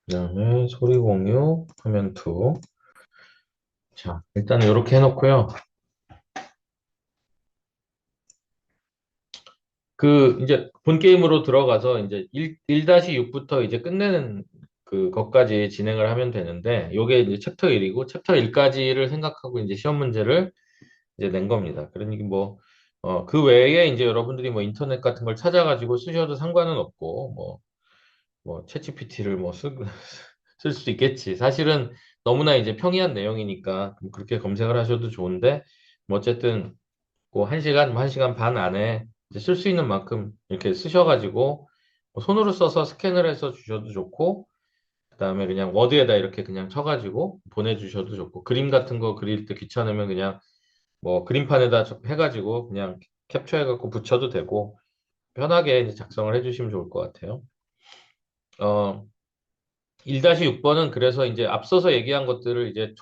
그다음에 소리 공유, 화면 투. 자, 일단 이렇게 해놓고요. 그 이제 본 게임으로 들어가서 이제 1-6부터 이제 끝내는 그것까지 진행을 하면 되는데 요게 이제 챕터 1이고 챕터 1까지를 생각하고 이제 시험 문제를 이제 낸 겁니다. 그러니까 뭐 그 외에 이제 여러분들이 뭐 인터넷 같은 걸 찾아가지고 쓰셔도 상관은 없고 뭐 챗GPT를 뭐 쓸 수도 있겠지. 사실은 너무나 이제 평이한 내용이니까 그렇게 검색을 하셔도 좋은데 뭐 어쨌든 그 1시간, 뭐 1시간 반 안에 쓸 수 있는 만큼 이렇게 쓰셔가지고 뭐 손으로 써서 스캔을 해서 주셔도 좋고 그다음에 그냥 워드에다 이렇게 그냥 쳐가지고 보내주셔도 좋고 그림 같은 거 그릴 때 귀찮으면 그냥 뭐 그림판에다 해가지고 그냥 캡처해갖고 붙여도 되고 편하게 이제 작성을 해주시면 좋을 것 같아요. 어, 1-6번은 그래서 이제 앞서서 얘기한 것들을 이제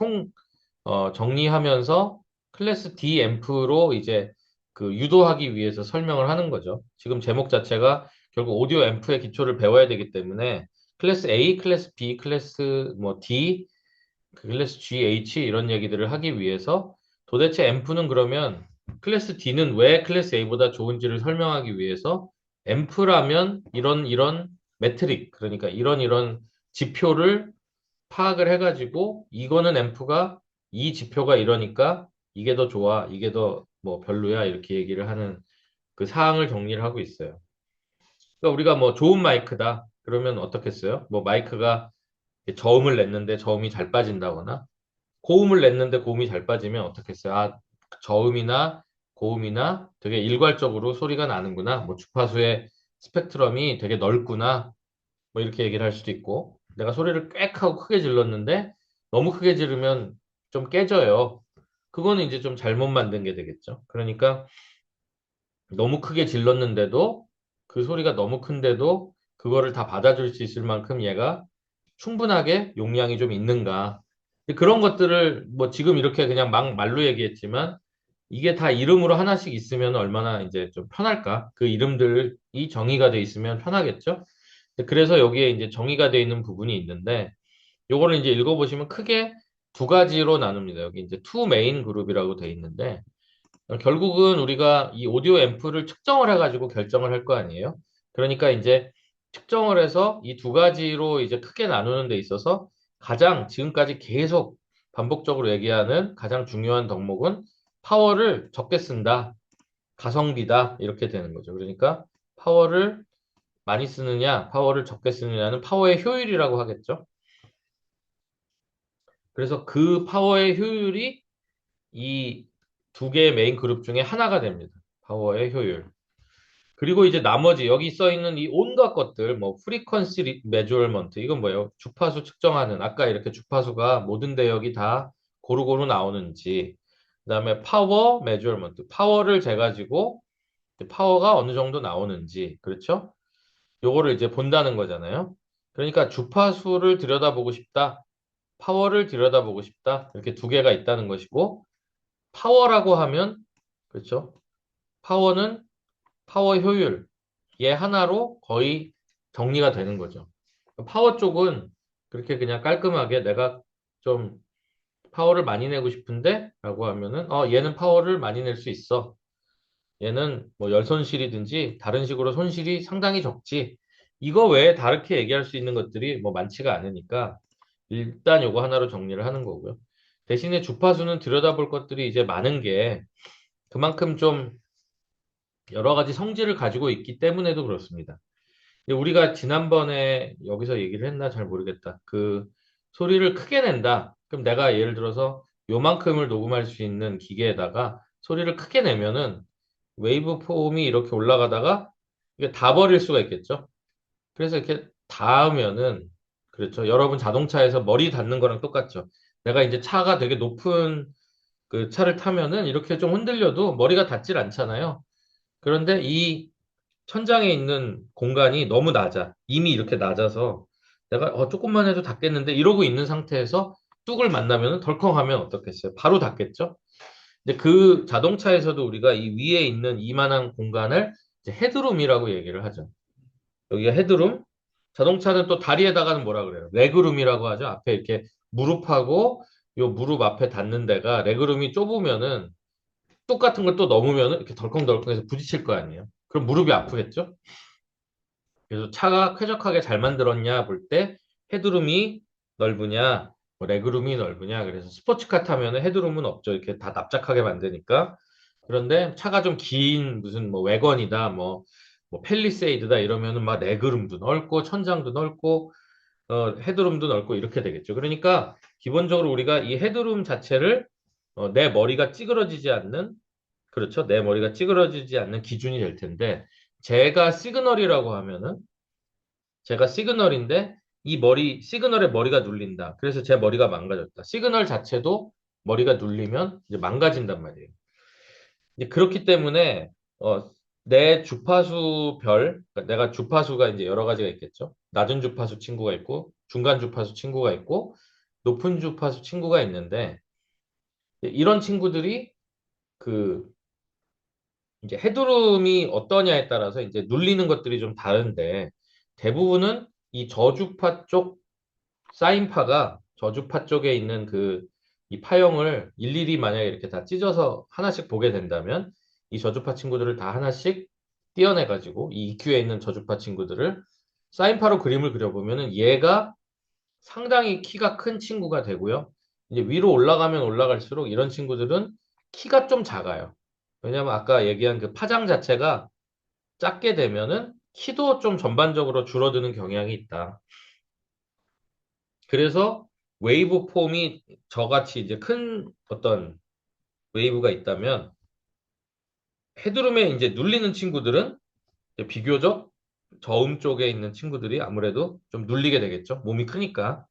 정리하면서 클래스 D 앰프로 이제 그 유도하기 위해서 설명을 하는 거죠. 지금 제목 자체가 결국 오디오 앰프의 기초를 배워야 되기 때문에 클래스 A, 클래스 B, 클래스 뭐 D, 클래스 G, H 이런 얘기들을 하기 위해서 도대체 앰프는 그러면 클래스 D는 왜 클래스 A보다 좋은지를 설명하기 위해서 앰프라면 이런 매트릭 그러니까 이런 지표를 파악을 해가지고 이거는 앰프가 이 지표가 이러니까 이게 더 좋아, 이게 더 뭐 별로야 이렇게 얘기를 하는 그 사항을 정리를 하고 있어요. 그러니까 우리가 뭐 좋은 마이크다 그러면 어떻겠어요? 뭐 마이크가 저음을 냈는데 저음이 잘 빠진다거나 고음을 냈는데 고음이 잘 빠지면 어떻겠어요? 아, 저음이나 고음이나 되게 일괄적으로 소리가 나는구나. 뭐 주파수의 스펙트럼이 되게 넓구나. 뭐 이렇게 얘기를 할 수도 있고 내가 소리를 꽥 하고 크게 질렀는데 너무 크게 지르면 좀 깨져요. 그거는 이제 좀 잘못 만든 게 되겠죠. 그러니까 너무 크게 질렀는데도 그 소리가 너무 큰데도 그거를 다 받아줄 수 있을 만큼 얘가 충분하게 용량이 좀 있는가. 근데 그런 것들을 뭐 지금 이렇게 그냥 막 말로 얘기했지만 이게 다 이름으로 하나씩 있으면 얼마나 이제 좀 편할까? 그 이름들이 정의가 돼 있으면 편하겠죠? 그래서 여기에 이제 정의가 돼 있는 부분이 있는데 요거를 이제 읽어보시면 크게 두 가지로 나눕니다. 여기 이제 투 메인 그룹이라고 돼 있는데 결국은 우리가 이 오디오 앰프를 측정을 해가지고 결정을 할 거 아니에요? 그러니까 이제 측정을 해서 이 두 가지로 이제 크게 나누는 데 있어서 가장 지금까지 계속 반복적으로 얘기하는 가장 중요한 덕목은 파워를 적게 쓴다, 가성비다, 이렇게 되는 거죠. 그러니까 파워를 많이 쓰느냐, 파워를 적게 쓰느냐는 파워의 효율이라고 하겠죠. 그래서 그 파워의 효율이 이 두 개의 메인 그룹 중에 하나가 됩니다. 파워의 효율. 그리고 이제 나머지 여기 써 있는 이 온갖 것들 뭐 프리퀀시 메저먼트 이건 뭐예요? 주파수 측정하는 아까 이렇게 주파수가 모든 대역이 다 고루고루 나오는지 그다음에 파워 메저먼트 파워를 재가지고 파워가 어느 정도 나오는지 그렇죠? 요거를 이제 본다는 거잖아요. 그러니까 주파수를 들여다보고 싶다. 파워를 들여다보고 싶다. 이렇게 두 개가 있다는 것이고 파워라고 하면 그렇죠? 파워는 파워 효율 얘 하나로 거의 정리가 되는 거죠. 파워 쪽은 그렇게 그냥 깔끔하게 내가 좀 파워를 많이 내고 싶은데 라고 하면은 얘는 파워를 많이 낼 수 있어. 얘는 뭐 열손실이든지 다른 식으로 손실이 상당히 적지. 이거 외에 다르게 얘기할 수 있는 것들이 뭐 많지가 않으니까 일단 요거 하나로 정리를 하는 거고요. 대신에 주파수는 들여다볼 것들이 이제 많은 게 그만큼 좀 여러 가지 성질을 가지고 있기 때문에도 그렇습니다. 근데 우리가 지난번에 여기서 얘기를 했나 잘 모르겠다. 그 소리를 크게 낸다. 그럼 내가 예를 들어서 요만큼을 녹음할 수 있는 기계에다가 소리를 크게 내면은 웨이브 폼이 이렇게 올라가다가 이게 다 버릴 수가 있겠죠. 그래서 이렇게 닿으면은 그렇죠. 여러분 자동차에서 머리 닿는 거랑 똑같죠. 내가 이제 차가 되게 높은 그 차를 타면은 이렇게 좀 흔들려도 머리가 닿질 않잖아요. 그런데 이 천장에 있는 공간이 너무 낮아. 이미 이렇게 낮아서 내가 조금만 해도 닿겠는데 이러고 있는 상태에서 뚝을 만나면 덜컹하면 어떻겠어요? 바로 닿겠죠? 근데 그 자동차에서도 우리가 이 위에 있는 이만한 공간을 이제 헤드룸이라고 얘기를 하죠. 여기가 헤드룸. 자동차는 또 다리에다가는 뭐라 그래요? 레그룸이라고 하죠. 앞에 이렇게 무릎하고 요 무릎 앞에 닿는 데가 레그룸이 좁으면은 똑같은 걸 또 넘으면은 이렇게 덜컹덜컹해서 부딪힐 거 아니에요. 그럼 무릎이 아프겠죠? 그래서 차가 쾌적하게 잘 만들었냐 볼 때 헤드룸이 넓으냐, 뭐 레그룸이 넓으냐. 그래서 스포츠카 타면은 헤드룸은 없죠. 이렇게 다 납작하게 만드니까. 그런데 차가 좀 긴 무슨 뭐 외건이다, 뭐 팰리세이드다 이러면은 막 레그룸도 넓고 천장도 넓고 헤드룸도 넓고 이렇게 되겠죠. 그러니까 기본적으로 우리가 이 헤드룸 자체를 내 머리가 찌그러지지 않는 그렇죠. 내 머리가 찌그러지지 않는 기준이 될 텐데 제가 시그널이라고 하면은 제가 시그널인데 이 시그널에 머리가 눌린다. 그래서 제 머리가 망가졌다. 시그널 자체도 머리가 눌리면 이제 망가진단 말이에요. 이제 그렇기 때문에 어, 내 주파수별, 그러니까 내가 주파수가 이제 여러 가지가 있겠죠. 낮은 주파수 친구가 있고, 중간 주파수 친구가 있고, 높은 주파수 친구가 있는데, 이런 친구들이 그 이제 헤드룸이 어떠냐에 따라서 이제 눌리는 것들이 좀 다른데, 대부분은 이 저주파 쪽 사인파가 저주파 쪽에 있는 이 파형을 일일이 만약에 이렇게 다 찢어서 하나씩 보게 된다면 이 저주파 친구들을 다 하나씩 떼어내가지고 이 EQ에 있는 저주파 친구들을 사인파로 그림을 그려보면은 얘가 상당히 키가 큰 친구가 되고요. 이제 위로 올라가면 올라갈수록 이런 친구들은 키가 좀 작아요. 왜냐면 아까 얘기한 그 파장 자체가 작게 되면은 키도 좀 전반적으로 줄어드는 경향이 있다. 그래서 웨이브 폼이 저같이 이제 큰 어떤 웨이브가 있다면 헤드룸에 이제 눌리는 친구들은 이제 비교적 저음 쪽에 있는 친구들이 아무래도 좀 눌리게 되겠죠. 몸이 크니까.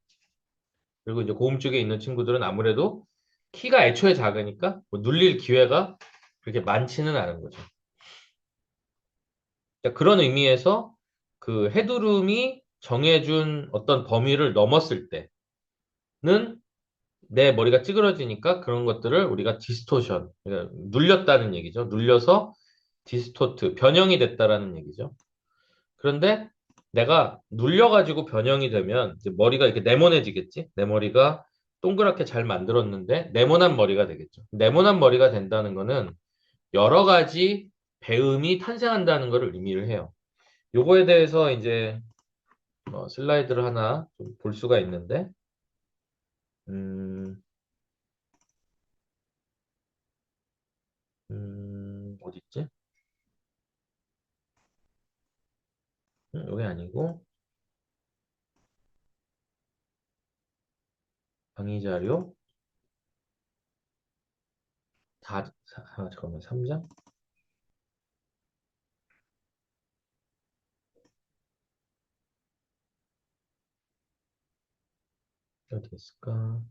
그리고 이제 고음 쪽에 있는 친구들은 아무래도 키가 애초에 작으니까 뭐 눌릴 기회가 그렇게 많지는 않은 거죠. 그러니까 그런 의미에서 그 헤드룸이 정해준 어떤 범위를 넘었을 때는 내 머리가 찌그러지니까 그런 것들을 우리가 디스토션, 그러니까 눌렸다는 얘기죠. 눌려서 디스토트, 변형이 됐다라는 얘기죠. 그런데 내가 눌려가지고 변형이 되면 이제 머리가 이렇게 네모내지겠지? 내 머리가 동그랗게 잘 만들었는데 네모난 머리가 되겠죠. 네모난 머리가 된다는 거는 여러 가지 배음이 탄생한다는 것을 의미를 해요. 요거에 대해서 이제 슬라이드를 하나 좀 볼 수가 있는데, 음, 어디 있지? 여기 아니고, 강의 자료, 잠깐만, 3장? 어디 있을까?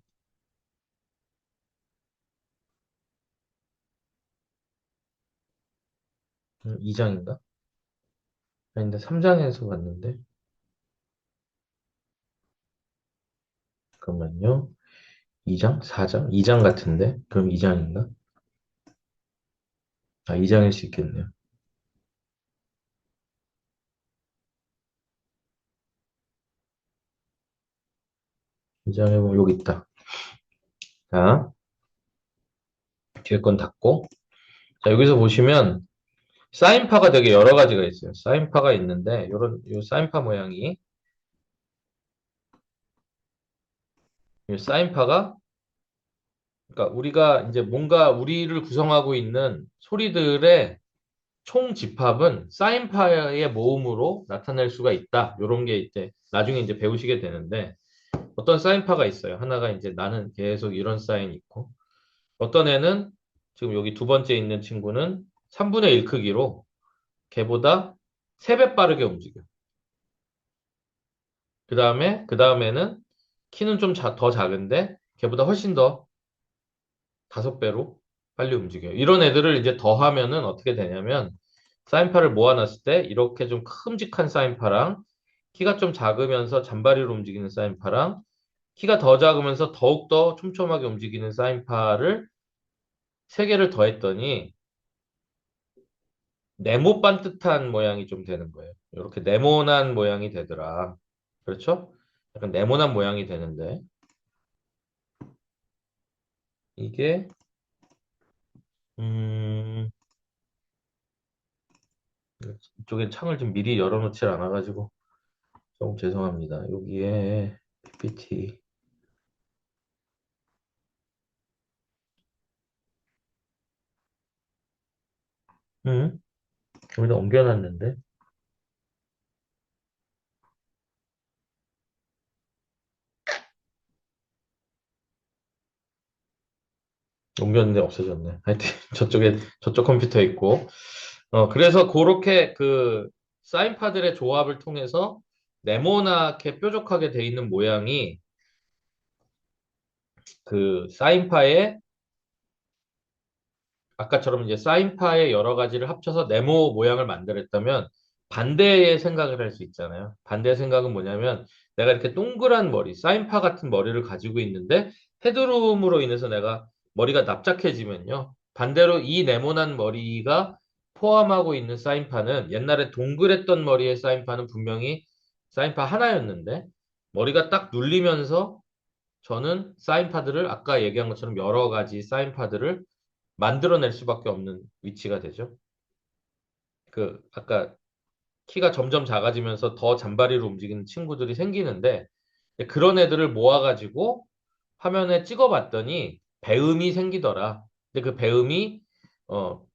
2장인가? 아닌데, 3장에서 봤는데, 잠깐만요. 2장? 4장? 2장 같은데? 그럼 2장인가? 아, 2장일 수 있겠네요. 2장에 보면 여기 있다. 자, 뒤에 건 닫고. 자, 여기서 보시면, 사인파가 되게 여러 가지가 있어요. 사인파가 있는데, 요 사인파 모양이, 이 사인파가, 그러니까 우리가 이제 뭔가 우리를 구성하고 있는 소리들의 총 집합은 사인파의 모음으로 나타낼 수가 있다. 요런 게 이제 나중에 이제 배우시게 되는데, 어떤 사인파가 있어요. 하나가 이제 나는 계속 이런 사인이 있고, 어떤 애는 지금 여기 두 번째 있는 친구는 3분의 1 크기로 걔보다 3배 빠르게 움직여. 그 다음에는 키는 좀 더 작은데 걔보다 훨씬 더 5배로 빨리 움직여요. 이런 애들을 이제 더하면은 어떻게 되냐면 사인파를 모아놨을 때 이렇게 좀 큼직한 사인파랑 키가 좀 작으면서 잔바리로 움직이는 사인파랑 키가 더 작으면서 더욱더 촘촘하게 움직이는 사인파를 세 개를 더했더니 네모 반듯한 모양이 좀 되는 거예요. 이렇게 네모난 모양이 되더라. 그렇죠? 약간 네모난 모양이 되는데 이게 음, 이쪽에 창을 좀 미리 열어놓질 않아가지고 조금 죄송합니다. 여기에 PPT 음, 여기다 옮겨놨는데 옮겼는데 없어졌네. 하여튼 저쪽에 저쪽 컴퓨터에 있고 그래서 그렇게 그 사인파들의 조합을 통해서 네모나게 뾰족하게 돼 있는 모양이 그 사인파의 아까처럼 이제 사인파의 여러 가지를 합쳐서 네모 모양을 만들었다면 반대의 생각을 할 수 있잖아요. 반대의 생각은 뭐냐면 내가 이렇게 동그란 머리, 사인파 같은 머리를 가지고 있는데 헤드룸으로 인해서 내가 머리가 납작해지면요. 반대로 이 네모난 머리가 포함하고 있는 사인파는 옛날에 동그랬던 머리의 사인파는 분명히 사인파 하나였는데 머리가 딱 눌리면서 저는 사인파들을 아까 얘기한 것처럼 여러 가지 사인파들을 만들어낼 수밖에 없는 위치가 되죠. 그 아까 키가 점점 작아지면서 더 잔바리로 움직이는 친구들이 생기는데 그런 애들을 모아가지고 화면에 찍어봤더니 배음이 생기더라. 근데 그 배음이 어,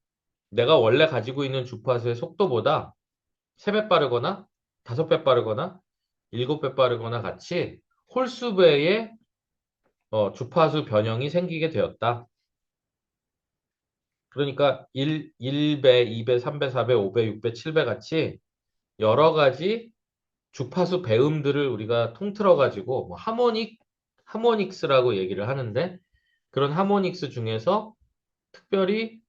내가 원래 가지고 있는 주파수의 속도보다 3배 빠르거나 5배 빠르거나 7배 빠르거나 같이 홀수배의 주파수 변형이 생기게 되었다. 그러니까 1배, 2배, 3배, 4배, 5배, 6배, 7배 같이 여러 가지 주파수 배음들을 우리가 통틀어 가지고 뭐 하모닉스라고 얘기를 하는데 그런 하모닉스 중에서 특별히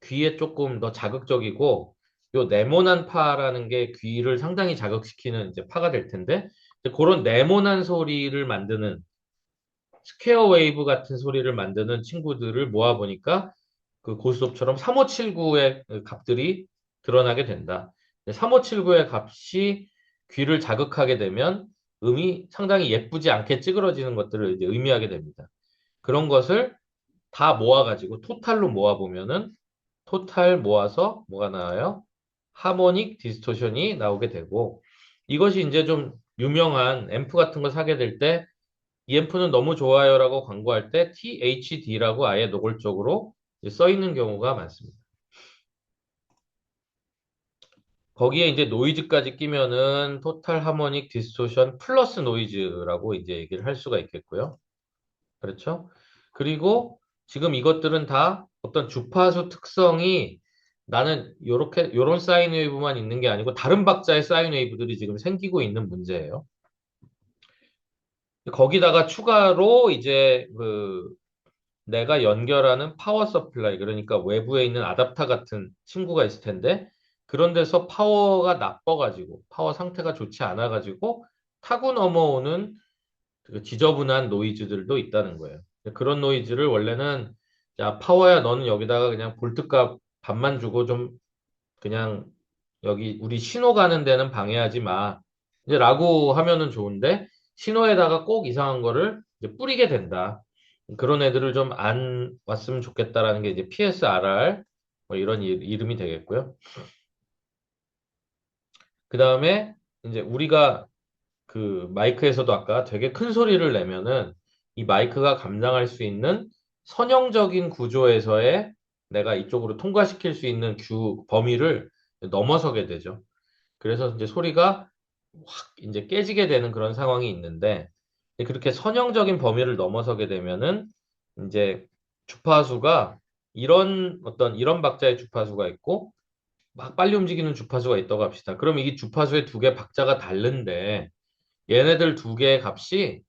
귀에 조금 더 자극적이고 요 네모난 파라는 게 귀를 상당히 자극시키는 이제 파가 될 텐데 그런 네모난 소리를 만드는 스퀘어 웨이브 같은 소리를 만드는 친구들을 모아 보니까 그 고스톱처럼 3579의 값들이 드러나게 된다. 3579의 값이 귀를 자극하게 되면 음이 상당히 예쁘지 않게 찌그러지는 것들을 이제 의미하게 됩니다. 그런 것을 다 모아가지고 토탈로 모아보면은 토탈 모아서 뭐가 나와요? 하모닉 디스토션이 나오게 되고 이것이 이제 좀 유명한 앰프 같은 거 사게 될 때 이 앰프는 너무 좋아요라고 광고할 때 THD라고 아예 노골적으로 써 있는 경우가 많습니다. 거기에 이제 노이즈까지 끼면은 토탈 하모닉 디스토션 플러스 노이즈라고 이제 얘기를 할 수가 있겠고요. 그렇죠? 그리고 지금 이것들은 다 어떤 주파수 특성이 나는 요런 사인 웨이브만 있는 게 아니고 다른 박자의 사인 웨이브들이 지금 생기고 있는 문제예요. 거기다가 추가로 이제 그 내가 연결하는 파워 서플라이, 그러니까 외부에 있는 아답터 같은 친구가 있을 텐데, 그런 데서 파워가 나빠가지고, 파워 상태가 좋지 않아가지고, 타고 넘어오는 그 지저분한 노이즈들도 있다는 거예요. 그런 노이즈를 원래는, 야, 파워야, 너는 여기다가 그냥 볼트값 반만 주고 좀 그냥 여기 우리 신호 가는 데는 방해하지 마. 이제 라고 하면은 좋은데 신호에다가 꼭 이상한 거를 이제 뿌리게 된다. 그런 애들을 좀 안 왔으면 좋겠다라는 게 이제 PSRR 뭐 이런 이름이 되겠고요. 그 다음에 이제 우리가 그 마이크에서도 아까 되게 큰 소리를 내면은 이 마이크가 감당할 수 있는 선형적인 구조에서의 내가 이쪽으로 통과시킬 수 있는 범위를 넘어서게 되죠. 그래서 이제 소리가 확 이제 깨지게 되는 그런 상황이 있는데 그렇게 선형적인 범위를 넘어서게 되면은 이제 주파수가 이런 박자의 주파수가 있고 막 빨리 움직이는 주파수가 있다고 합시다. 그럼 이게 주파수의 두 개 박자가 다른데 얘네들 두 개의 값이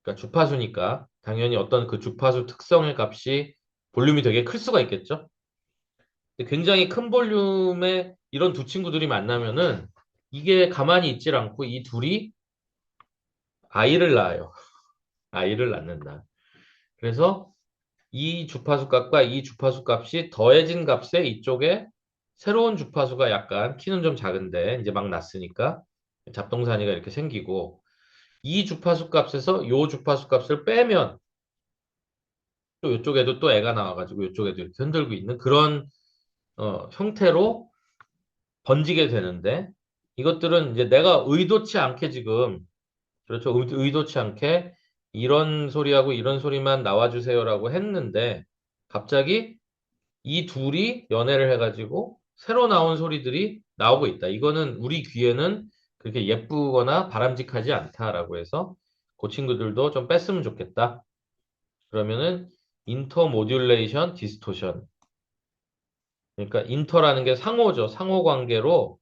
그러니까 주파수니까 당연히 어떤 그 주파수 특성의 값이 볼륨이 되게 클 수가 있겠죠. 굉장히 큰 볼륨의 이런 두 친구들이 만나면은 이게 가만히 있질 않고 이 둘이 아이를 낳아요. 아이를 낳는다. 그래서 이 주파수 값과 이 주파수 값이 더해진 값에 이쪽에 새로운 주파수가 약간 키는 좀 작은데 이제 막 났으니까 잡동사니가 이렇게 생기고 이 주파수 값에서 요 주파수 값을 빼면 또 이쪽에도 또 애가 나와가지고 이쪽에도 이렇게 흔들고 있는 그런 형태로 번지게 되는데 이것들은 이제 내가 의도치 않게 지금 그렇죠. 의도치 않게 이런 소리하고 이런 소리만 나와주세요라고 했는데 갑자기 이 둘이 연애를 해가지고 새로 나온 소리들이 나오고 있다. 이거는 우리 귀에는 그렇게 예쁘거나 바람직하지 않다라고 해서 그 친구들도 좀 뺐으면 좋겠다. 그러면은 인터모듈레이션 디스토션. 그러니까 인터라는 게 상호죠. 상호 관계로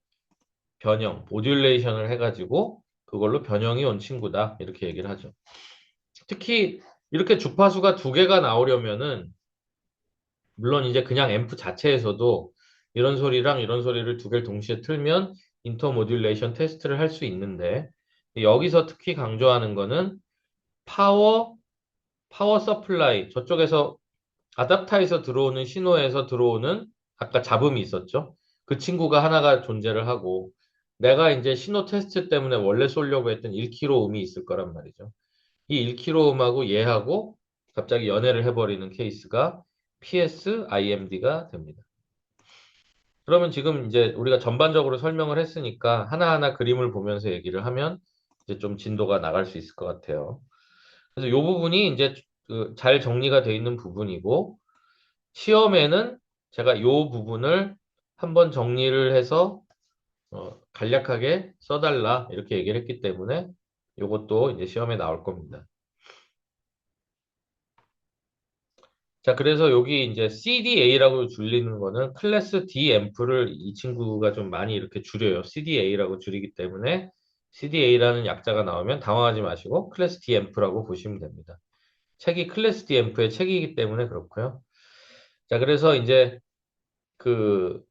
변형, 모듈레이션을 해가지고 그걸로 변형이 온 친구다. 이렇게 얘기를 하죠. 특히 이렇게 주파수가 두 개가 나오려면은 물론 이제 그냥 앰프 자체에서도 이런 소리랑 이런 소리를 두 개를 동시에 틀면 인터모듈레이션 테스트를 할 수 있는데 여기서 특히 강조하는 거는 파워 파워 서플라이 저쪽에서 아답터에서 들어오는 신호에서 들어오는 아까 잡음이 있었죠. 그 친구가 하나가 존재를 하고 내가 이제 신호 테스트 때문에 원래 쏠려고 했던 1kΩ음이 있을 거란 말이죠. 이 1kΩ음하고 얘하고 갑자기 연애를 해버리는 케이스가 PSIMD가 됩니다. 그러면 지금 이제 우리가 전반적으로 설명을 했으니까 하나하나 그림을 보면서 얘기를 하면 이제 좀 진도가 나갈 수 있을 것 같아요. 그래서 이 부분이 이제 그잘 정리가 되어 있는 부분이고 시험에는 제가 이 부분을 한번 정리를 해서 간략하게 써달라 이렇게 얘기를 했기 때문에 이것도 이제 시험에 나올 겁니다. 자, 그래서 여기 이제 CDA라고 줄이는 거는 클래스 D 앰프를 이 친구가 좀 많이 이렇게 줄여요. CDA라고 줄이기 때문에 CDA라는 약자가 나오면 당황하지 마시고 클래스 D 앰프라고 보시면 됩니다. 책이 클래스 D 앰프의 책이기 때문에 그렇고요. 자, 그래서 이제 그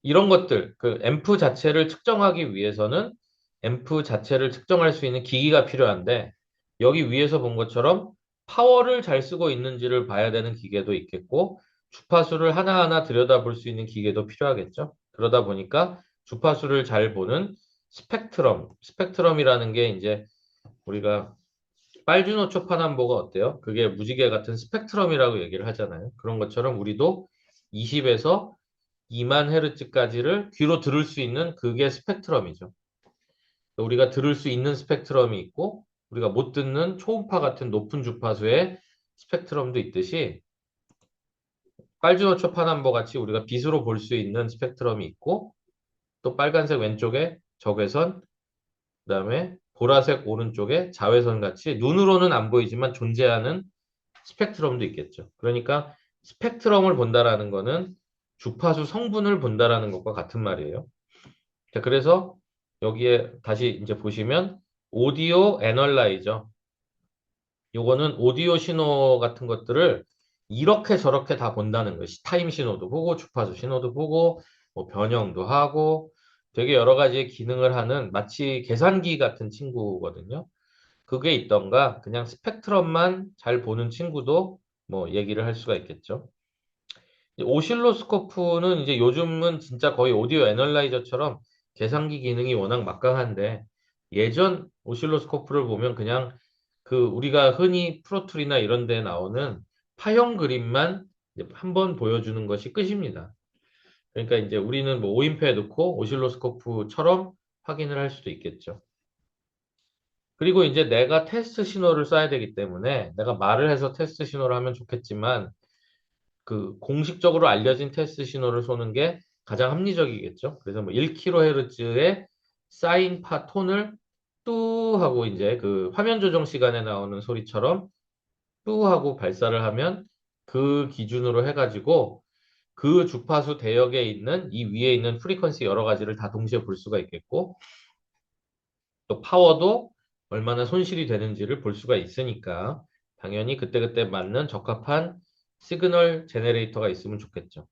이런 것들, 그 앰프 자체를 측정하기 위해서는 앰프 자체를 측정할 수 있는 기기가 필요한데 여기 위에서 본 것처럼 파워를 잘 쓰고 있는지를 봐야 되는 기계도 있겠고 주파수를 하나하나 들여다볼 수 있는 기계도 필요하겠죠. 그러다 보니까 주파수를 잘 보는 스펙트럼이라는 게 이제 우리가 빨주노 초파남보가 어때요? 그게 무지개 같은 스펙트럼이라고 얘기를 하잖아요. 그런 것처럼 우리도 20에서 2만 헤르츠까지를 귀로 들을 수 있는 그게 스펙트럼이죠. 우리가 들을 수 있는 스펙트럼이 있고 우리가 못 듣는 초음파 같은 높은 주파수의 스펙트럼도 있듯이 빨주노초 파남보 같이 우리가 빛으로 볼 수 있는 스펙트럼이 있고 또 빨간색 왼쪽에 적외선 그다음에 보라색 오른쪽에 자외선 같이 눈으로는 안 보이지만 존재하는 스펙트럼도 있겠죠. 그러니까 스펙트럼을 본다라는 거는 주파수 성분을 본다라는 것과 같은 말이에요. 자, 그래서 여기에 다시 이제 보시면 오디오 애널라이저. 요거는 오디오 신호 같은 것들을 이렇게 저렇게 다 본다는 거예요. 타임 신호도 보고 주파수 신호도 보고 뭐 변형도 하고 되게 여러 가지 기능을 하는 마치 계산기 같은 친구거든요. 그게 있던가 그냥 스펙트럼만 잘 보는 친구도 뭐 얘기를 할 수가 있겠죠. 오실로스코프는 이제 요즘은 진짜 거의 오디오 애널라이저처럼 계산기 기능이 워낙 막강한데 예전 오실로스코프를 보면 그냥 그 우리가 흔히 프로툴이나 이런 데 나오는 파형 그림만 한번 보여주는 것이 끝입니다. 그러니까 이제 우리는 뭐 오인패 넣고 오실로스코프처럼 확인을 할 수도 있겠죠. 그리고 이제 내가 테스트 신호를 써야 되기 때문에 내가 말을 해서 테스트 신호를 하면 좋겠지만 그 공식적으로 알려진 테스트 신호를 쏘는 게 가장 합리적이겠죠. 그래서 뭐 1kHz의 사인파 톤을 뚜 하고 이제 그 화면 조정 시간에 나오는 소리처럼 뚜 하고 발사를 하면 그 기준으로 해가지고 그 주파수 대역에 있는 이 위에 있는 프리퀀시 여러 가지를 다 동시에 볼 수가 있겠고 또 파워도 얼마나 손실이 되는지를 볼 수가 있으니까 당연히 그때그때 맞는 적합한 시그널 제네레이터가 있으면 좋겠죠.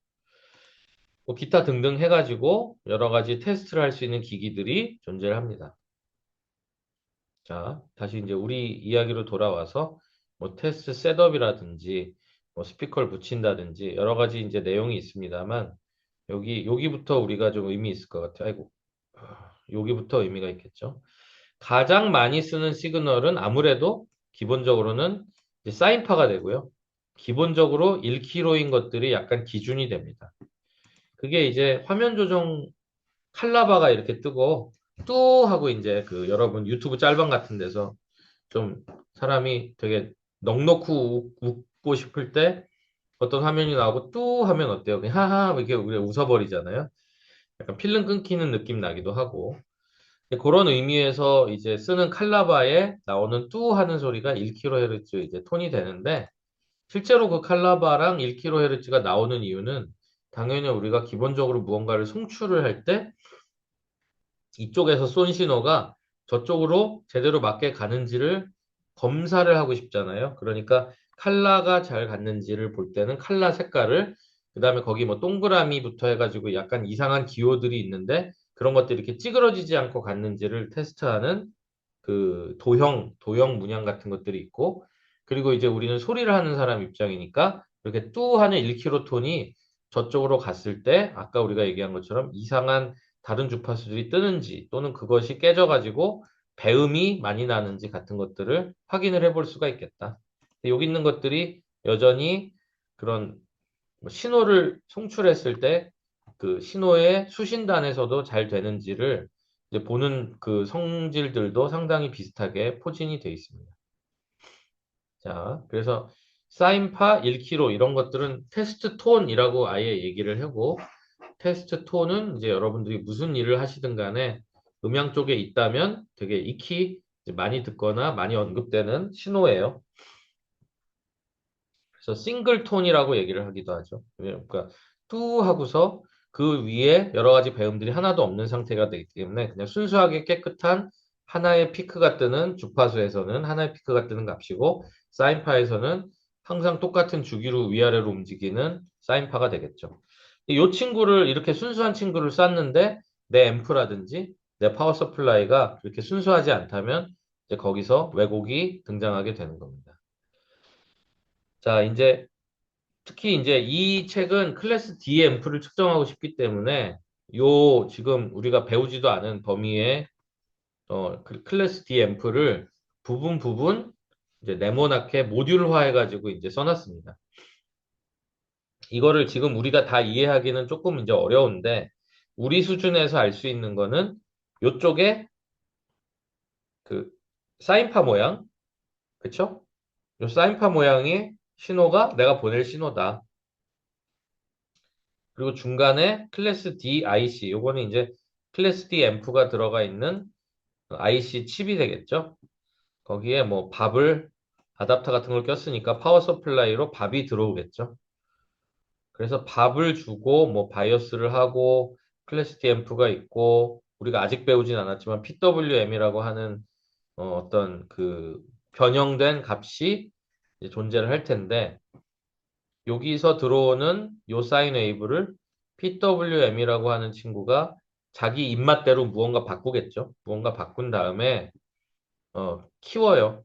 뭐 기타 등등 해가지고 여러 가지 테스트를 할 수 있는 기기들이 존재를 합니다. 자, 다시 이제 우리 이야기로 돌아와서 뭐 테스트 셋업이라든지 뭐 스피커를 붙인다든지 여러 가지 이제 내용이 있습니다만 여기부터 우리가 좀 의미 있을 것 같아요. 아이고. 여기부터 의미가 있겠죠. 가장 많이 쓰는 시그널은 아무래도 기본적으로는 이제 사인파가 되고요. 기본적으로 1kHz인 것들이 약간 기준이 됩니다. 그게 이제 화면 조정 칼라바가 이렇게 뜨고 뚜 하고 이제 그 여러분 유튜브 짤방 같은 데서 좀 사람이 되게 넋놓고 웃고 싶을 때 어떤 화면이 나오고 뚜 하면 어때요? 그냥 하하 이렇게 우리가 웃어버리잖아요. 약간 필름 끊기는 느낌 나기도 하고 그런 의미에서 이제 쓰는 칼라바에 나오는 뚜 하는 소리가 1kHz 이제 톤이 되는데 실제로 그 칼라바랑 1kHz가 나오는 이유는 당연히 우리가 기본적으로 무언가를 송출을 할 때 이쪽에서 쏜 신호가 저쪽으로 제대로 맞게 가는지를 검사를 하고 싶잖아요. 그러니까 칼라가 잘 갔는지를 볼 때는 칼라 색깔을 그다음에 거기 뭐 동그라미부터 해가지고 약간 이상한 기호들이 있는데 그런 것들이 이렇게 찌그러지지 않고 갔는지를 테스트하는 그 도형 문양 같은 것들이 있고, 그리고 이제 우리는 소리를 하는 사람 입장이니까 이렇게 뚜 하는 1kHz 톤이 저쪽으로 갔을 때 아까 우리가 얘기한 것처럼 이상한 다른 주파수들이 뜨는지 또는 그것이 깨져가지고 배음이 많이 나는지 같은 것들을 확인을 해볼 수가 있겠다. 여기 있는 것들이 여전히 그런 뭐 신호를 송출했을 때 그 신호의 수신단에서도 잘 되는지를 이제 보는 그 성질들도 상당히 비슷하게 포진이 되어 있습니다. 자, 그래서 사인파 1kHz 이런 것들은 테스트 톤이라고 아예 얘기를 하고 테스트 톤은 이제 여러분들이 무슨 일을 하시든 간에 음향 쪽에 있다면 되게 익히 많이 듣거나 많이 언급되는 신호예요. 그래서 싱글 톤이라고 얘기를 하기도 하죠. 그러니까 뚜 하고서 그 위에 여러 가지 배음들이 하나도 없는 상태가 되기 때문에 그냥 순수하게 깨끗한 하나의 피크가 뜨는 주파수에서는 하나의 피크가 뜨는 값이고 사인파에서는 항상 똑같은 주기로 위아래로 움직이는 사인파가 되겠죠. 이 친구를 이렇게 순수한 친구를 쐈는데 내 앰프라든지 내 파워 서플라이가 그렇게 순수하지 않다면 이제 거기서 왜곡이 등장하게 되는 겁니다. 자, 이제 특히 이제 이 책은 클래스 D 앰프를 측정하고 싶기 때문에 요 지금 우리가 배우지도 않은 범위의 클래스 D 앰프를 부분 부분 이제 네모나게 모듈화 해가지고 이제 써놨습니다. 이거를 지금 우리가 다 이해하기는 조금 이제 어려운데 우리 수준에서 알 수 있는 거는 요쪽에 그 사인파 모양, 그쵸? 요 사인파 모양의 신호가 내가 보낼 신호다. 그리고 중간에 클래스 D IC, 요거는 이제 클래스 D 앰프가 들어가 있는 IC 칩이 되겠죠. 거기에 뭐 밥을 아답터 같은 걸 꼈으니까 파워 서플라이로 밥이 들어오겠죠. 그래서 밥을 주고 뭐 바이오스를 하고 클래스 D 앰프가 있고 우리가 아직 배우진 않았지만 PWM이라고 하는 어떤 그 변형된 값이 이제 존재를 할 텐데 여기서 들어오는 요 사인 웨이브를 PWM이라고 하는 친구가 자기 입맛대로 무언가 바꾸겠죠. 무언가 바꾼 다음에 키워요.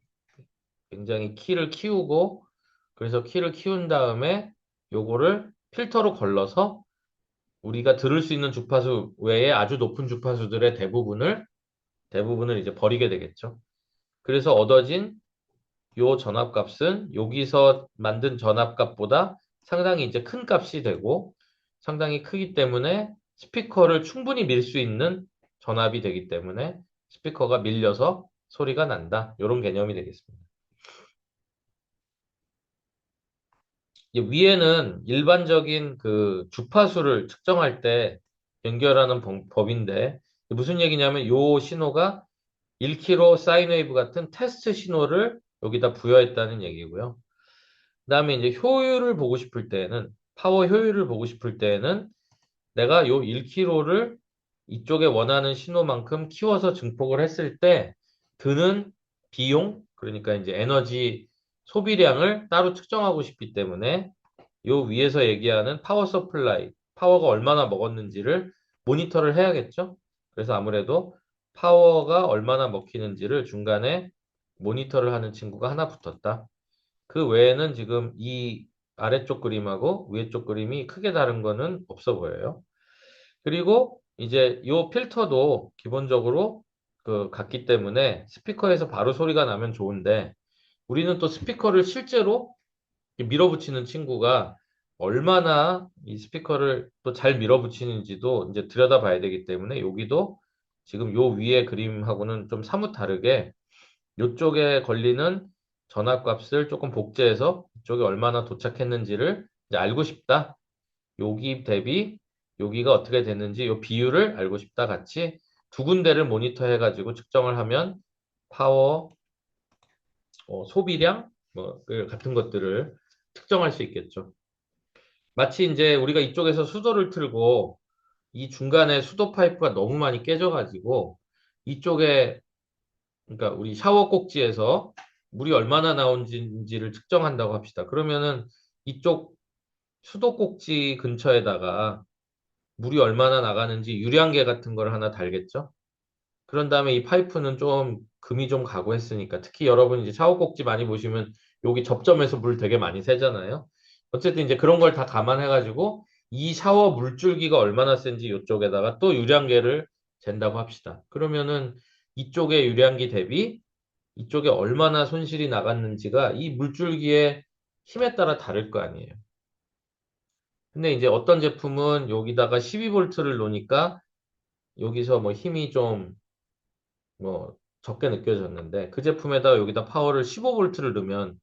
굉장히 키를 키우고 그래서 키를 키운 다음에 요거를 필터로 걸러서 우리가 들을 수 있는 주파수 외에 아주 높은 주파수들의 대부분을 이제 버리게 되겠죠. 그래서 얻어진 요 전압값은 여기서 만든 전압값보다 상당히 이제 큰 값이 되고 상당히 크기 때문에 스피커를 충분히 밀 수 있는 전압이 되기 때문에 스피커가 밀려서 소리가 난다. 이런 개념이 되겠습니다. 위에는 일반적인 그 주파수를 측정할 때 연결하는 법인데 무슨 얘기냐면 요 신호가 1kHz 사인 웨이브 같은 테스트 신호를 여기다 부여했다는 얘기고요. 그다음에 이제 효율을 보고 싶을 때에는 파워 효율을 보고 싶을 때에는 내가 요 1kHz를 이쪽에 원하는 신호만큼 키워서 증폭을 했을 때 드는 비용, 그러니까 이제 에너지 소비량을 따로 측정하고 싶기 때문에 요 위에서 얘기하는 파워 서플라이, 파워가 얼마나 먹었는지를 모니터를 해야겠죠? 그래서 아무래도 파워가 얼마나 먹히는지를 중간에 모니터를 하는 친구가 하나 붙었다. 그 외에는 지금 이 아래쪽 그림하고 위쪽 그림이 크게 다른 거는 없어 보여요. 그리고 이제 요 필터도 기본적으로 그 같기 때문에 스피커에서 바로 소리가 나면 좋은데 우리는 또 스피커를 실제로 밀어붙이는 친구가 얼마나 이 스피커를 또 잘 밀어붙이는지도 이제 들여다봐야 되기 때문에 여기도 지금 요 위에 그림하고는 좀 사뭇 다르게 요쪽에 걸리는 전압값을 조금 복제해서 이쪽에 얼마나 도착했는지를 이제 알고 싶다. 여기 대비 여기가 어떻게 됐는지 요 비율을 알고 싶다 같이 두 군데를 모니터 해가지고 측정을 하면 파워, 소비량 뭐 같은 것들을 특정할 수 있겠죠. 마치 이제 우리가 이쪽에서 수도를 틀고 이 중간에 수도 파이프가 너무 많이 깨져가지고 이쪽에 그러니까 우리 샤워 꼭지에서 물이 얼마나 나온지를 측정한다고 합시다. 그러면은 이쪽 수도 꼭지 근처에다가 물이 얼마나 나가는지 유량계 같은 걸 하나 달겠죠? 그런 다음에 이 파이프는 좀 금이 좀 가고 했으니까 특히 여러분 이제 샤워 꼭지 많이 보시면 여기 접점에서 물 되게 많이 새잖아요. 어쨌든 이제 그런 걸 다 감안해가지고 이 샤워 물줄기가 얼마나 센지 이쪽에다가 또 유량계를 잰다고 합시다. 그러면은 이쪽의 유량기 대비 이쪽에 얼마나 손실이 나갔는지가 이 물줄기의 힘에 따라 다를 거 아니에요. 근데 이제 어떤 제품은 여기다가 12V를 놓으니까 여기서 뭐 힘이 좀 뭐 적게 느껴졌는데 그 제품에다가 여기다 파워를 15V를 넣으면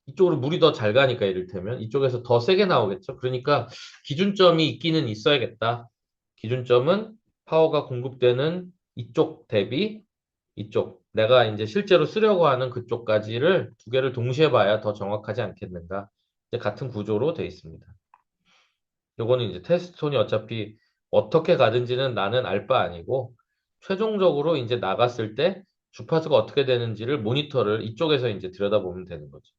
이쪽으로 물이 더 잘 가니까 이를테면 이쪽에서 더 세게 나오겠죠. 그러니까 기준점이 있기는 있어야겠다. 기준점은 파워가 공급되는 이쪽 대비 이쪽 내가 이제 실제로 쓰려고 하는 그쪽까지를 두 개를 동시에 봐야 더 정확하지 않겠는가. 이제 같은 구조로 되어 있습니다. 요거는 이제 테스트톤이 어차피 어떻게 가든지는 나는 알 바 아니고 최종적으로 이제 나갔을 때 주파수가 어떻게 되는지를 모니터를 이쪽에서 이제 들여다보면 되는 거죠.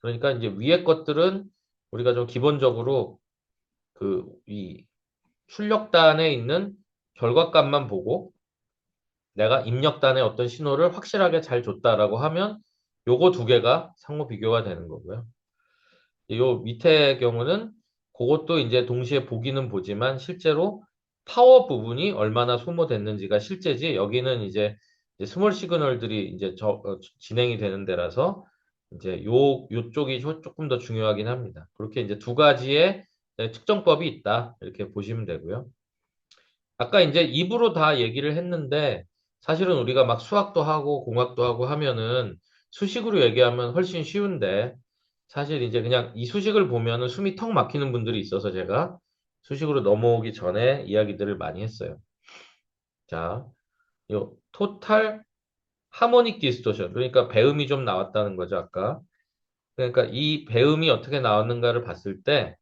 그러니까 이제 위에 것들은 우리가 좀 기본적으로 그 이 출력단에 있는 결과값만 보고 내가 입력단에 어떤 신호를 확실하게 잘 줬다라고 하면 요거 두 개가 상호 비교가 되는 거고요. 요 밑에 경우는 그것도 이제 동시에 보기는 보지만 실제로 파워 부분이 얼마나 소모됐는지가 실제지 여기는 이제 스몰 시그널들이 이제 진행이 되는 데라서 이제 요쪽이 조금 더 중요하긴 합니다. 그렇게 이제 두 가지의 측정법이 있다. 이렇게 보시면 되고요. 아까 이제 입으로 다 얘기를 했는데 사실은 우리가 막 수학도 하고 공학도 하고 하면은 수식으로 얘기하면 훨씬 쉬운데 사실 이제 그냥 이 수식을 보면은 숨이 턱 막히는 분들이 있어서 제가 수식으로 넘어오기 전에 이야기들을 많이 했어요. 자, 요 토탈 하모닉 디스토션 그러니까 배음이 좀 나왔다는 거죠, 아까. 그러니까 이 배음이 어떻게 나왔는가를 봤을 때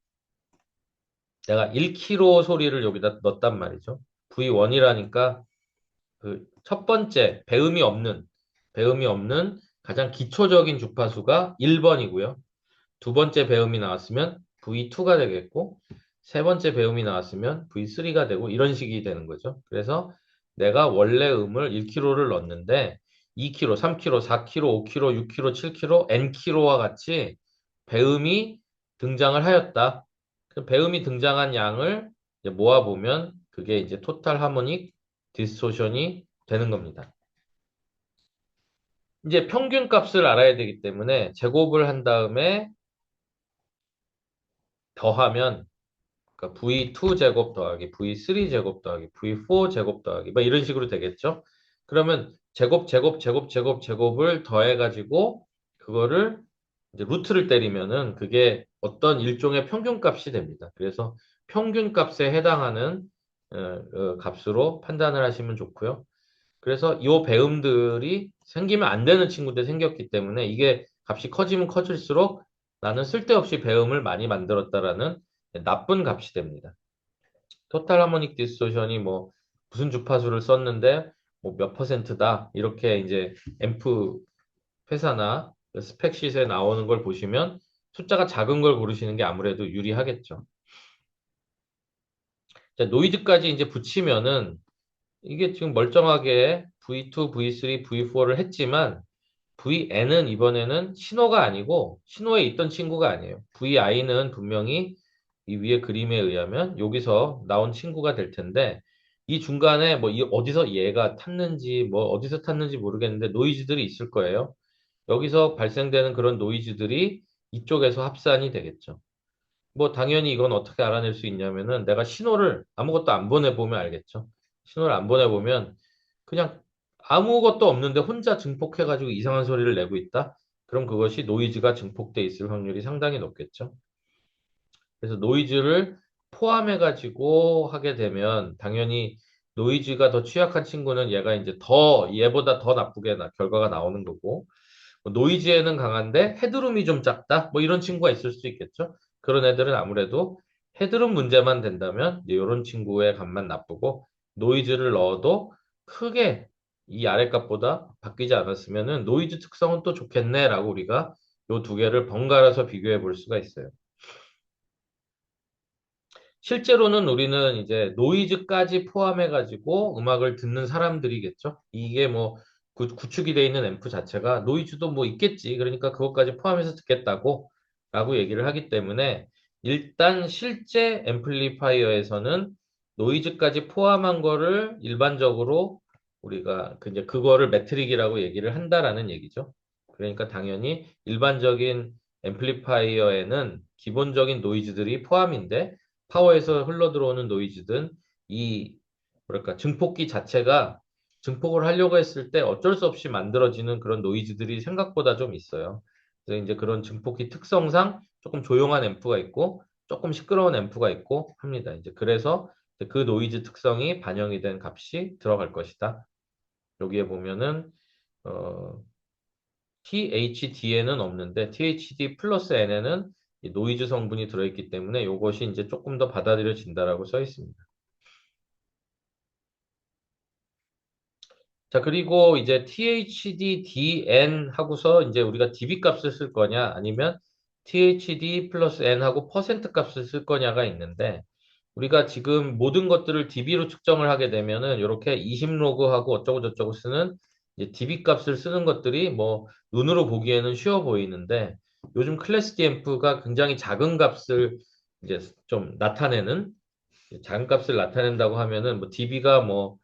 내가 1kg 소리를 여기다 넣었단 말이죠. V1이라니까 그 첫 번째 배음이 없는 가장 기초적인 주파수가 1번이고요. 두 번째 배음이 나왔으면 V2가 되겠고 세 번째 배음이 나왔으면 V3가 되고 이런 식이 되는 거죠. 그래서 내가 원래 음을 1kg를 넣었는데 2kg, 3kg, 4kg, 5kg, 6kg, 7kg, Nkg와 같이 배음이 등장을 하였다. 그 배음이 등장한 양을 이제 모아보면 그게 이제 토탈 하모닉 디스토션이 되는 겁니다. 이제 평균 값을 알아야 되기 때문에 제곱을 한 다음에 더하면 그러니까 V2 제곱 더하기 V3 제곱 더하기 V4 제곱 더하기 뭐 이런 식으로 되겠죠. 그러면 제곱을 더해가지고 그거를 이제 루트를 때리면은 그게 어떤 일종의 평균 값이 됩니다. 그래서 평균 값에 해당하는 값으로 판단을 하시면 좋고요. 그래서 이 배음들이 생기면 안 되는 친구들 생겼기 때문에 이게 값이 커지면 커질수록 나는 쓸데없이 배음을 많이 만들었다라는 나쁜 값이 됩니다. 토탈 하모닉 디스토션이 뭐 무슨 주파수를 썼는데 뭐 몇 퍼센트다 이렇게 이제 앰프 회사나 스펙시트에 나오는 걸 보시면 숫자가 작은 걸 고르시는 게 아무래도 유리하겠죠. 자, 노이즈까지 이제 붙이면은 이게 지금 멀쩡하게 V2, V3, V4를 했지만 VN은 이번에는 신호가 아니고 신호에 있던 친구가 아니에요. VI는 분명히 이 위에 그림에 의하면 여기서 나온 친구가 될 텐데 이 중간에 뭐 어디서 얘가 탔는지 뭐 어디서 탔는지 모르겠는데 노이즈들이 있을 거예요. 여기서 발생되는 그런 노이즈들이 이쪽에서 합산이 되겠죠. 뭐 당연히 이건 어떻게 알아낼 수 있냐면은 내가 신호를 아무것도 안 보내보면 알겠죠. 신호를 안 보내보면 그냥 아무것도 없는데 혼자 증폭해가지고 이상한 소리를 내고 있다. 그럼 그것이 노이즈가 증폭돼 있을 확률이 상당히 높겠죠. 그래서 노이즈를 포함해가지고 하게 되면 당연히 노이즈가 더 취약한 친구는 얘가 이제 더 얘보다 더 나쁘게 결과가 나오는 거고 뭐 노이즈에는 강한데 헤드룸이 좀 작다? 뭐 이런 친구가 있을 수 있겠죠. 그런 애들은 아무래도 헤드룸 문제만 된다면 이런 친구의 값만 나쁘고 노이즈를 넣어도 크게 이 아래 값보다 바뀌지 않았으면은 노이즈 특성은 또 좋겠네라고 우리가 요 두 개를 번갈아서 비교해 볼 수가 있어요. 실제로는 우리는 이제 노이즈까지 포함해가지고 음악을 듣는 사람들이겠죠. 이게 뭐 구축이 돼 있는 앰프 자체가 노이즈도 뭐 있겠지. 그러니까 그것까지 포함해서 듣겠다고 라고 얘기를 하기 때문에 일단 실제 앰플리파이어에서는 노이즈까지 포함한 거를 일반적으로 우리가 이제 그거를 매트릭이라고 얘기를 한다라는 얘기죠. 그러니까 당연히 일반적인 앰플리파이어에는 기본적인 노이즈들이 포함인데 파워에서 흘러들어오는 노이즈든 이 뭐랄까 증폭기 자체가 증폭을 하려고 했을 때 어쩔 수 없이 만들어지는 그런 노이즈들이 생각보다 좀 있어요. 그래서 이제 그런 증폭기 특성상 조금 조용한 앰프가 있고 조금 시끄러운 앰프가 있고 합니다. 이제 그래서 그 노이즈 특성이 반영이 된 값이 들어갈 것이다. 여기에 보면은 어, THD에는 없는데 THD 플러스 N에는 이 노이즈 성분이 들어있기 때문에 이것이 이제 조금 더 받아들여진다라고 써 있습니다. 자, 그리고 이제 THD DN 하고서 이제 우리가 dB 값을 쓸 거냐 아니면 THD 플러스 N 하고 퍼센트 값을 쓸 거냐가 있는데 우리가 지금 모든 것들을 dB로 측정을 하게 되면은 이렇게 20로그하고 어쩌고 저쩌고 쓰는 이제 dB 값을 쓰는 것들이 뭐 눈으로 보기에는 쉬워 보이는데 요즘 클래스 D 앰프가 굉장히 작은 값을 이제 좀 나타내는 작은 값을 나타낸다고 하면은 뭐 dB가 뭐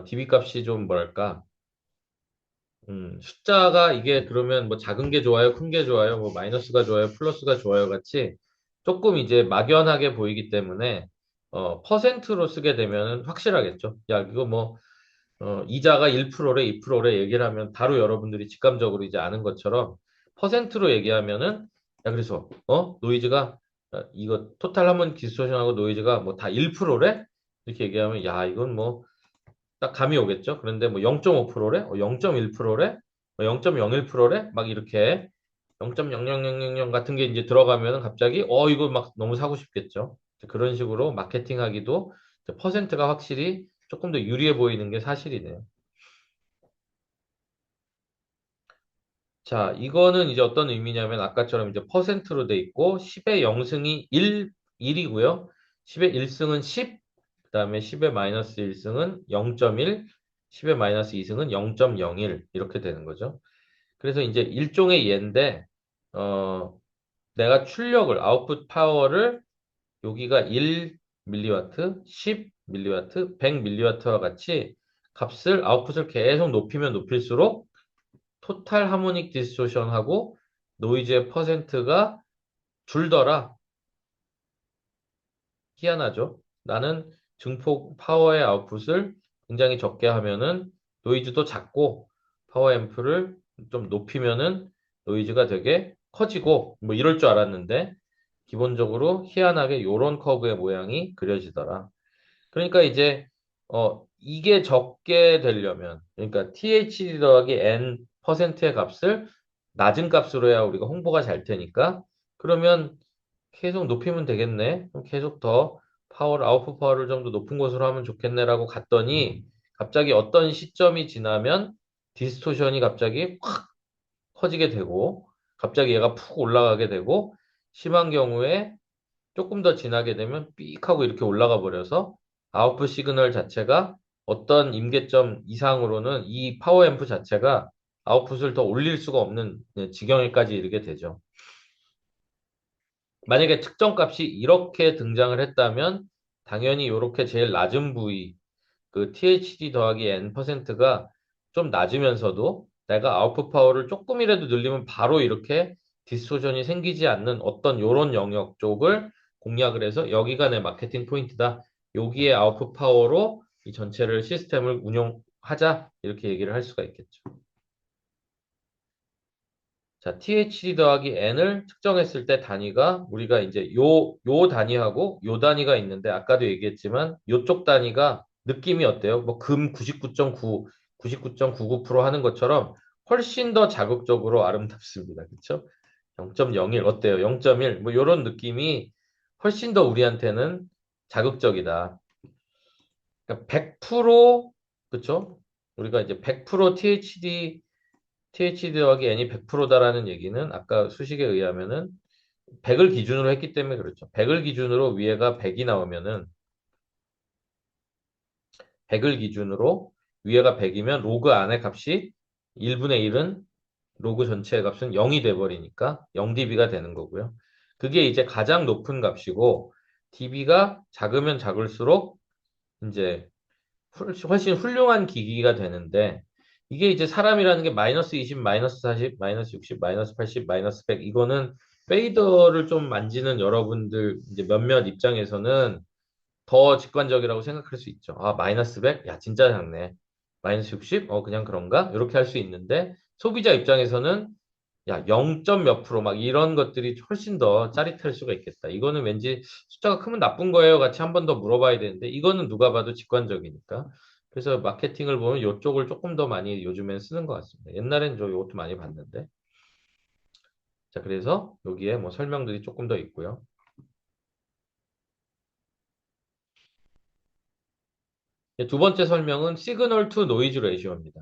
dB 값이 좀 뭐랄까 숫자가 이게 그러면 뭐 작은 게 좋아요, 큰 게 좋아요, 뭐 마이너스가 좋아요, 플러스가 좋아요 같이 조금 이제 막연하게 보이기 때문에 퍼센트로 쓰게 되면은 확실하겠죠. 야, 이거 뭐 이자가 1%래, 2%래 얘기를 하면 바로 여러분들이 직감적으로 이제 아는 것처럼 퍼센트로 얘기하면은 야, 그래서 노이즈가 이거 토탈 하면 디스토션하고 노이즈가 뭐 다 1%래? 이렇게 얘기하면 야, 이건 뭐 딱 감이 오겠죠. 그런데 뭐 0.5%래? 0.1%래? 0.01%래? 막 이렇게 0.0000 같은 게 이제 들어가면은 갑자기 이거 막 너무 사고 싶겠죠. 그런 식으로 마케팅하기도 퍼센트가 확실히 조금 더 유리해 보이는 게 사실이네요. 자, 이거는 이제 어떤 의미냐면 아까처럼 이제 퍼센트로 돼 있고 10의 0승이 1이고요. 10의 1승은 10, 그다음에 10의 마이너스 1승은 0.1, 10의 마이너스 2승은 0.01 이렇게 되는 거죠. 그래서 이제 일종의 예인데 어, 내가 출력을 아웃풋 파워를 여기가 1mW, 10mW, 100mW와 같이 값을 아웃풋을 계속 높이면 높일수록 토탈 하모닉 디스토션하고 노이즈의 퍼센트가 줄더라. 희한하죠? 나는 증폭 파워의 아웃풋을 굉장히 적게 하면은 노이즈도 작고 파워 앰프를 좀 높이면은 노이즈가 되게 커지고 뭐 이럴 줄 알았는데 기본적으로 희한하게 요런 커브의 모양이 그려지더라. 그러니까 이제 이게 적게 되려면 그러니까 THD 더하기 N 퍼센트의 값을 낮은 값으로 해야 우리가 홍보가 잘 되니까 그러면 계속 높이면 되겠네. 그럼 계속 더 아웃풋 파워를 좀 더 높은 곳으로 하면 좋겠네라고 갔더니 갑자기 어떤 시점이 지나면 디스토션이 갑자기 확 커지게 되고 갑자기 얘가 푹 올라가게 되고 심한 경우에 조금 더 지나게 되면 삑 하고 이렇게 올라가 버려서 아웃풋 시그널 자체가 어떤 임계점 이상으로는 이 파워 앰프 자체가 아웃풋을 더 올릴 수가 없는 지경에까지 이르게 되죠. 만약에 특정 값이 이렇게 등장을 했다면 당연히 이렇게 제일 낮은 부위 그 THD 더하기 N%가 좀 낮으면서도 내가 아웃풋 파워를 조금이라도 늘리면 바로 이렇게 디스토션이 생기지 않는 어떤 요런 영역 쪽을 공략을 해서 여기가 내 마케팅 포인트다. 여기에 아웃풋 파워로 이 전체를 시스템을 운용하자. 이렇게 얘기를 할 수가 있겠죠. 자, THD 더하기 N을 측정했을 때 단위가 우리가 이제 요 단위하고 요 단위가 있는데 아까도 얘기했지만 요쪽 단위가 느낌이 어때요? 뭐 금 99.9, 99.99% 하는 것처럼 훨씬 더 자극적으로 아름답습니다. 그렇죠? 0.01 어때요? 0.1 뭐 요런 느낌이 훨씬 더 우리한테는 자극적이다. 그러니까 100% 그렇죠? 우리가 이제 100% THD 더하기 N이 100%다라는 얘기는 아까 수식에 의하면은 100을 기준으로 했기 때문에 그렇죠. 100을 기준으로 위에가 100이 나오면은 100을 기준으로 위에가 100이면 로그 안의 값이 1분의 1은 로그 전체의 값은 0이 돼버리니까 0dB가 되는 거고요. 그게 이제 가장 높은 값이고 dB가 작으면 작을수록 이제 훨씬 훌륭한 기기가 되는데 이게 이제 사람이라는 게 마이너스 20, 마이너스 40, 마이너스 60, 마이너스 80, 마이너스 100 이거는 페이더를 좀 만지는 여러분들 이제 몇몇 입장에서는 더 직관적이라고 생각할 수 있죠. 아, 마이너스 100? 야, 진짜 작네. 마이너스 60? 그냥 그런가? 이렇게 할 수 있는데 소비자 입장에서는 야, 0점 몇 프로 막 이런 것들이 훨씬 더 짜릿할 수가 있겠다. 이거는 왠지 숫자가 크면 나쁜 거예요. 같이 한 번 더 물어봐야 되는데 이거는 누가 봐도 직관적이니까. 그래서 마케팅을 보면 이쪽을 조금 더 많이 요즘엔 쓰는 것 같습니다. 옛날엔 저 이것도 많이 봤는데. 자, 그래서 여기에 뭐 설명들이 조금 더 있고요. 두 번째 설명은 시그널 투 노이즈 레이쇼입니다.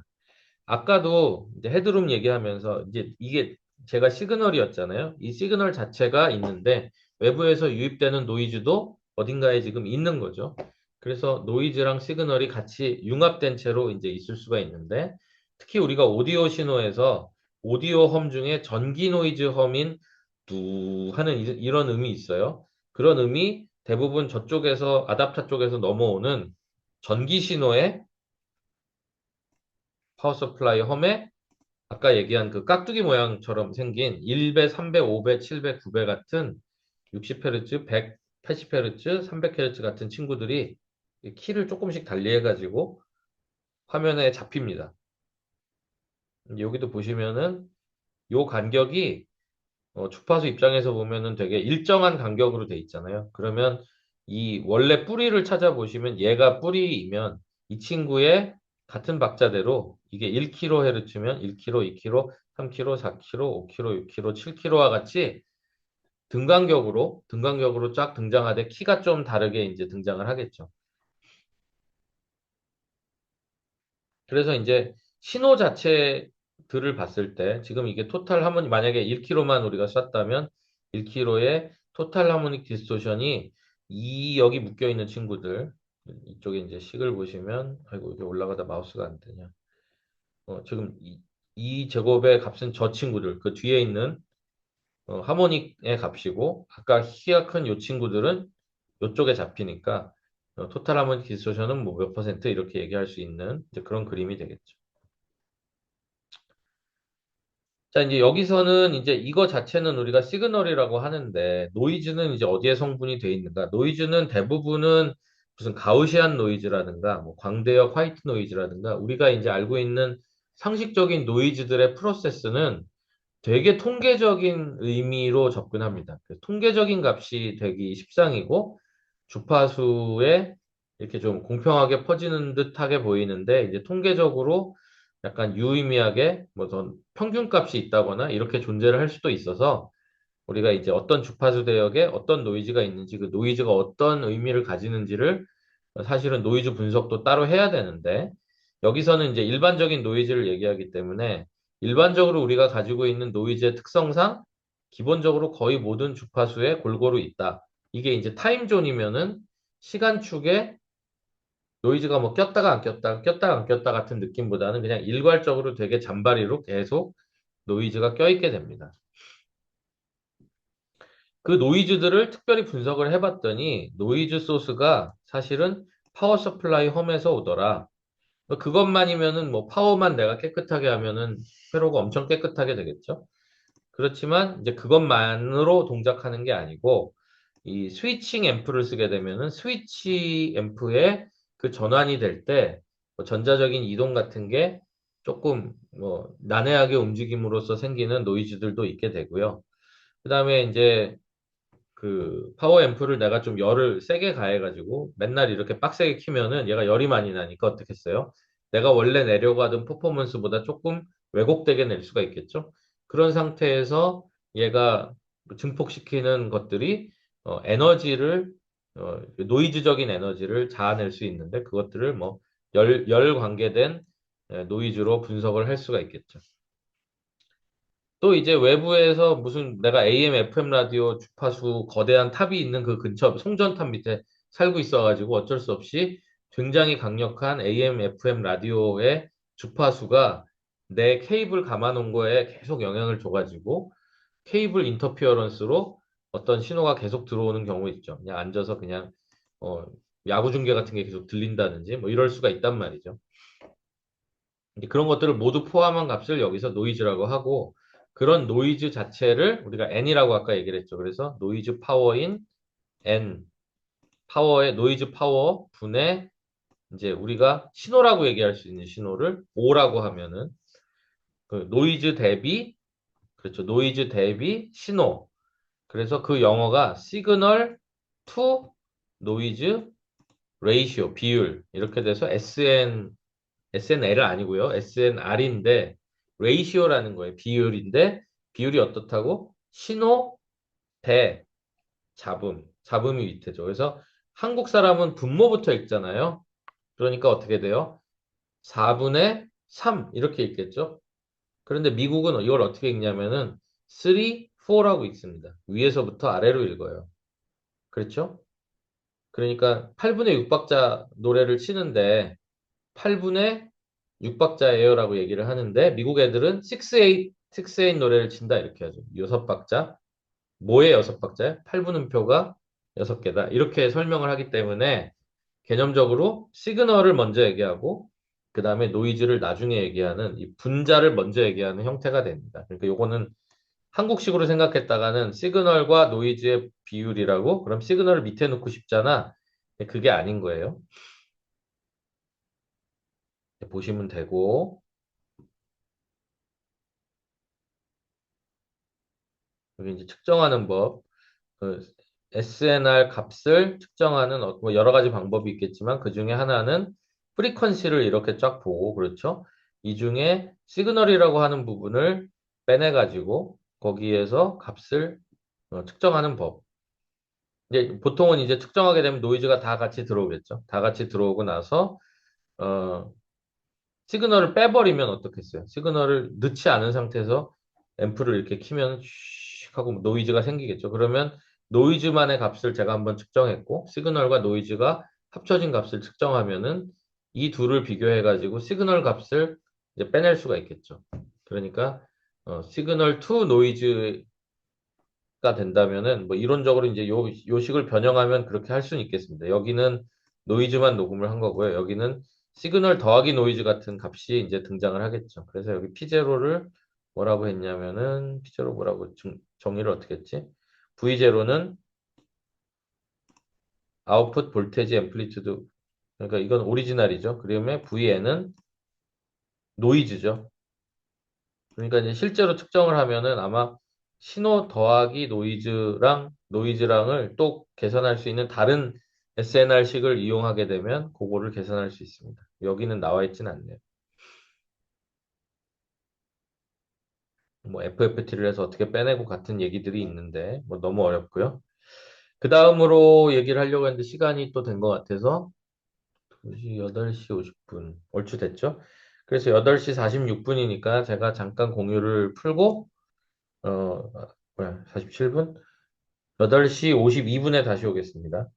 아까도 이제 헤드룸 얘기하면서 이제 이게 제가 시그널이었잖아요. 이 시그널 자체가 있는데 외부에서 유입되는 노이즈도 어딘가에 지금 있는 거죠. 그래서 노이즈랑 시그널이 같이 융합된 채로 이제 있을 수가 있는데 특히 우리가 오디오 신호에서 오디오 험 중에 전기 노이즈 험인 두 하는 이런 음이 있어요. 그런 음이 대부분 저쪽에서 아답터 쪽에서 넘어오는 전기 신호의 파워 서플라이 험에 아까 얘기한 그 깍두기 모양처럼 생긴 1배, 3배, 5배, 7배, 9배 같은 60Hz, 180Hz, 300Hz 같은 친구들이 키를 조금씩 달리해가지고 화면에 잡힙니다. 여기도 보시면은 요 간격이 주파수 입장에서 보면은 되게 일정한 간격으로 돼 있잖아요. 그러면 이 원래 뿌리를 찾아보시면 얘가 뿌리이면 이 친구의 같은 박자대로 이게 1kHz면 1kg, 2kg, 3kg, 4kg, 5kg, 6kg, 7kg와 같이 등간격으로 쫙 등장하되 키가 좀 다르게 이제 등장을 하겠죠. 그래서 이제 신호 자체들을 봤을 때 지금 이게 토탈 하모닉 만약에 1kg만 우리가 쐈다면 1kg의 토탈 하모닉 디스토션이 이 여기 묶여 있는 친구들 이쪽에 이제 식을 보시면 아이고 이게 올라가다 마우스가 안 되냐. 지금 이 제곱의 값은 저 친구들 그 뒤에 있는 하모닉의 값이고 아까 키가 큰 요 친구들은 요쪽에 잡히니까 토탈 하모닉 디스토션은 뭐 몇 퍼센트 이렇게 얘기할 수 있는 이제 그런 그림이 되겠죠. 자, 이제 여기서는 이제 이거 자체는 우리가 시그널이라고 하는데, 노이즈는 이제 어디에 성분이 돼 있는가? 노이즈는 대부분은 무슨 가우시안 노이즈라든가, 뭐 광대역 화이트 노이즈라든가, 우리가 이제 알고 있는 상식적인 노이즈들의 프로세스는 되게 통계적인 의미로 접근합니다. 통계적인 값이 되기 십상이고, 주파수에 이렇게 좀 공평하게 퍼지는 듯하게 보이는데, 이제 통계적으로 약간 유의미하게 뭐더 평균값이 있다거나 이렇게 존재를 할 수도 있어서 우리가 이제 어떤 주파수 대역에 어떤 노이즈가 있는지 그 노이즈가 어떤 의미를 가지는지를 사실은 노이즈 분석도 따로 해야 되는데 여기서는 이제 일반적인 노이즈를 얘기하기 때문에 일반적으로 우리가 가지고 있는 노이즈의 특성상 기본적으로 거의 모든 주파수에 골고루 있다. 이게 이제 타임존이면은 시간축에 노이즈가 뭐 꼈다가 안 꼈다, 꼈다가 안 꼈다 같은 느낌보다는 그냥 일괄적으로 되게 잔바리로 계속 노이즈가 껴있게 됩니다. 그 노이즈들을 특별히 분석을 해봤더니 노이즈 소스가 사실은 파워 서플라이 홈에서 오더라. 그것만이면은 뭐 파워만 내가 깨끗하게 하면은 회로가 엄청 깨끗하게 되겠죠. 그렇지만 이제 그것만으로 동작하는 게 아니고 이 스위칭 앰프를 쓰게 되면은 스위치 앰프에 그 전환이 될 때 전자적인 이동 같은 게 조금 뭐 난해하게 움직임으로써 생기는 노이즈들도 있게 되고요. 그다음에 이제 그 파워 앰프를 내가 좀 열을 세게 가해가지고 맨날 이렇게 빡세게 키면은 얘가 열이 많이 나니까 어떻겠어요? 내가 원래 내려고 하던 퍼포먼스보다 조금 왜곡되게 낼 수가 있겠죠? 그런 상태에서 얘가 증폭시키는 것들이 에너지를 노이즈적인 에너지를 자아낼 수 있는데 그것들을 뭐 열 관계된 노이즈로 분석을 할 수가 있겠죠. 또 이제 외부에서 무슨 내가 AM, FM 라디오 주파수 거대한 탑이 있는 그 근처 송전탑 밑에 살고 있어가지고 어쩔 수 없이 굉장히 강력한 AM, FM 라디오의 주파수가 내 케이블 감아놓은 거에 계속 영향을 줘가지고 케이블 인터피어런스로 어떤 신호가 계속 들어오는 경우 있죠. 그냥 앉아서 그냥 어, 야구 중계 같은 게 계속 들린다든지 뭐 이럴 수가 있단 말이죠. 이제 그런 것들을 모두 포함한 값을 여기서 노이즈라고 하고 그런 노이즈 자체를 우리가 N이라고 아까 얘기를 했죠. 그래서 노이즈 파워인 N 파워의 노이즈 파워 분의 이제 우리가 신호라고 얘기할 수 있는 신호를 O라고 하면은 그 노이즈 대비 그렇죠. 노이즈 대비 신호. 그래서 그 영어가 시그널 투 노이즈 레이시오 비율 이렇게 돼서 SNL은 아니고요. SNR인데 레이시오라는 거예요. 비율인데 비율이 어떻다고? 신호 대 잡음이 위태죠. 그래서 한국 사람은 분모부터 읽잖아요. 그러니까 어떻게 돼요? 4분의 3 이렇게 읽겠죠. 그런데 미국은 이걸 어떻게 읽냐면은 3, 4라고 읽습니다. 위에서부터 아래로 읽어요. 그렇죠? 그러니까 8분의 6박자 노래를 치는데 8분의 6박자예요라고 얘기를 하는데 미국 애들은 6, 8 노래를 친다 이렇게 하죠. 6박자. 뭐의 6박자야? 8분음표가 6개다. 이렇게 설명을 하기 때문에 개념적으로 시그널을 먼저 얘기하고 그 다음에 노이즈를 나중에 얘기하는 이 분자를 먼저 얘기하는 형태가 됩니다. 그러니까 요거는 한국식으로 생각했다가는 시그널과 노이즈의 비율이라고 그럼 시그널을 밑에 놓고 싶잖아. 그게 아닌 거예요. 보시면 되고 여기 이제 측정하는 법. 그 SNR 값을 측정하는 뭐 여러 가지 방법이 있겠지만 그 중에 하나는 프리퀀시를 이렇게 쫙 보고 그렇죠? 이 중에 시그널이라고 하는 부분을 빼내가지고 거기에서 값을 측정하는 법. 이제 보통은 이제 측정하게 되면 노이즈가 다 같이 들어오겠죠. 다 같이 들어오고 나서 어, 시그널을 빼버리면 어떻겠어요? 시그널을 넣지 않은 상태에서 앰프를 이렇게 키면 슉 하고 노이즈가 생기겠죠. 그러면 노이즈만의 값을 제가 한번 측정했고 시그널과 노이즈가 합쳐진 값을 측정하면은 이 둘을 비교해가지고 시그널 값을 이제 빼낼 수가 있겠죠. 그러니까 시그널 투 노이즈가 된다면은 뭐 이론적으로 이제 요 식을 변형하면 그렇게 할 수는 있겠습니다. 여기는 노이즈만 녹음을 한 거고요. 여기는 시그널 더하기 노이즈 같은 값이 이제 등장을 하겠죠. 그래서 여기 P0를 뭐라고 했냐면은 P0 뭐라고 정의를 어떻게 했지? V0는 아웃풋 볼테지 앰플리튜드 그러니까 이건 오리지널이죠. 그러면 VN은 노이즈죠. 그러니까 이제 실제로 측정을 하면은 아마 신호 더하기 노이즈랑을 또 계산할 수 있는 다른 SNR식을 이용하게 되면 그거를 계산할 수 있습니다. 여기는 나와 있진 않네요. 뭐 FFT를 해서 어떻게 빼내고 같은 얘기들이 있는데 뭐 너무 어렵고요. 그 다음으로 얘기를 하려고 했는데 시간이 또 된 것 같아서 2시 8시 50분 얼추 됐죠? 그래서 8시 46분이니까 제가 잠깐 공유를 풀고 뭐야 47분? 8시 52분에 다시 오겠습니다.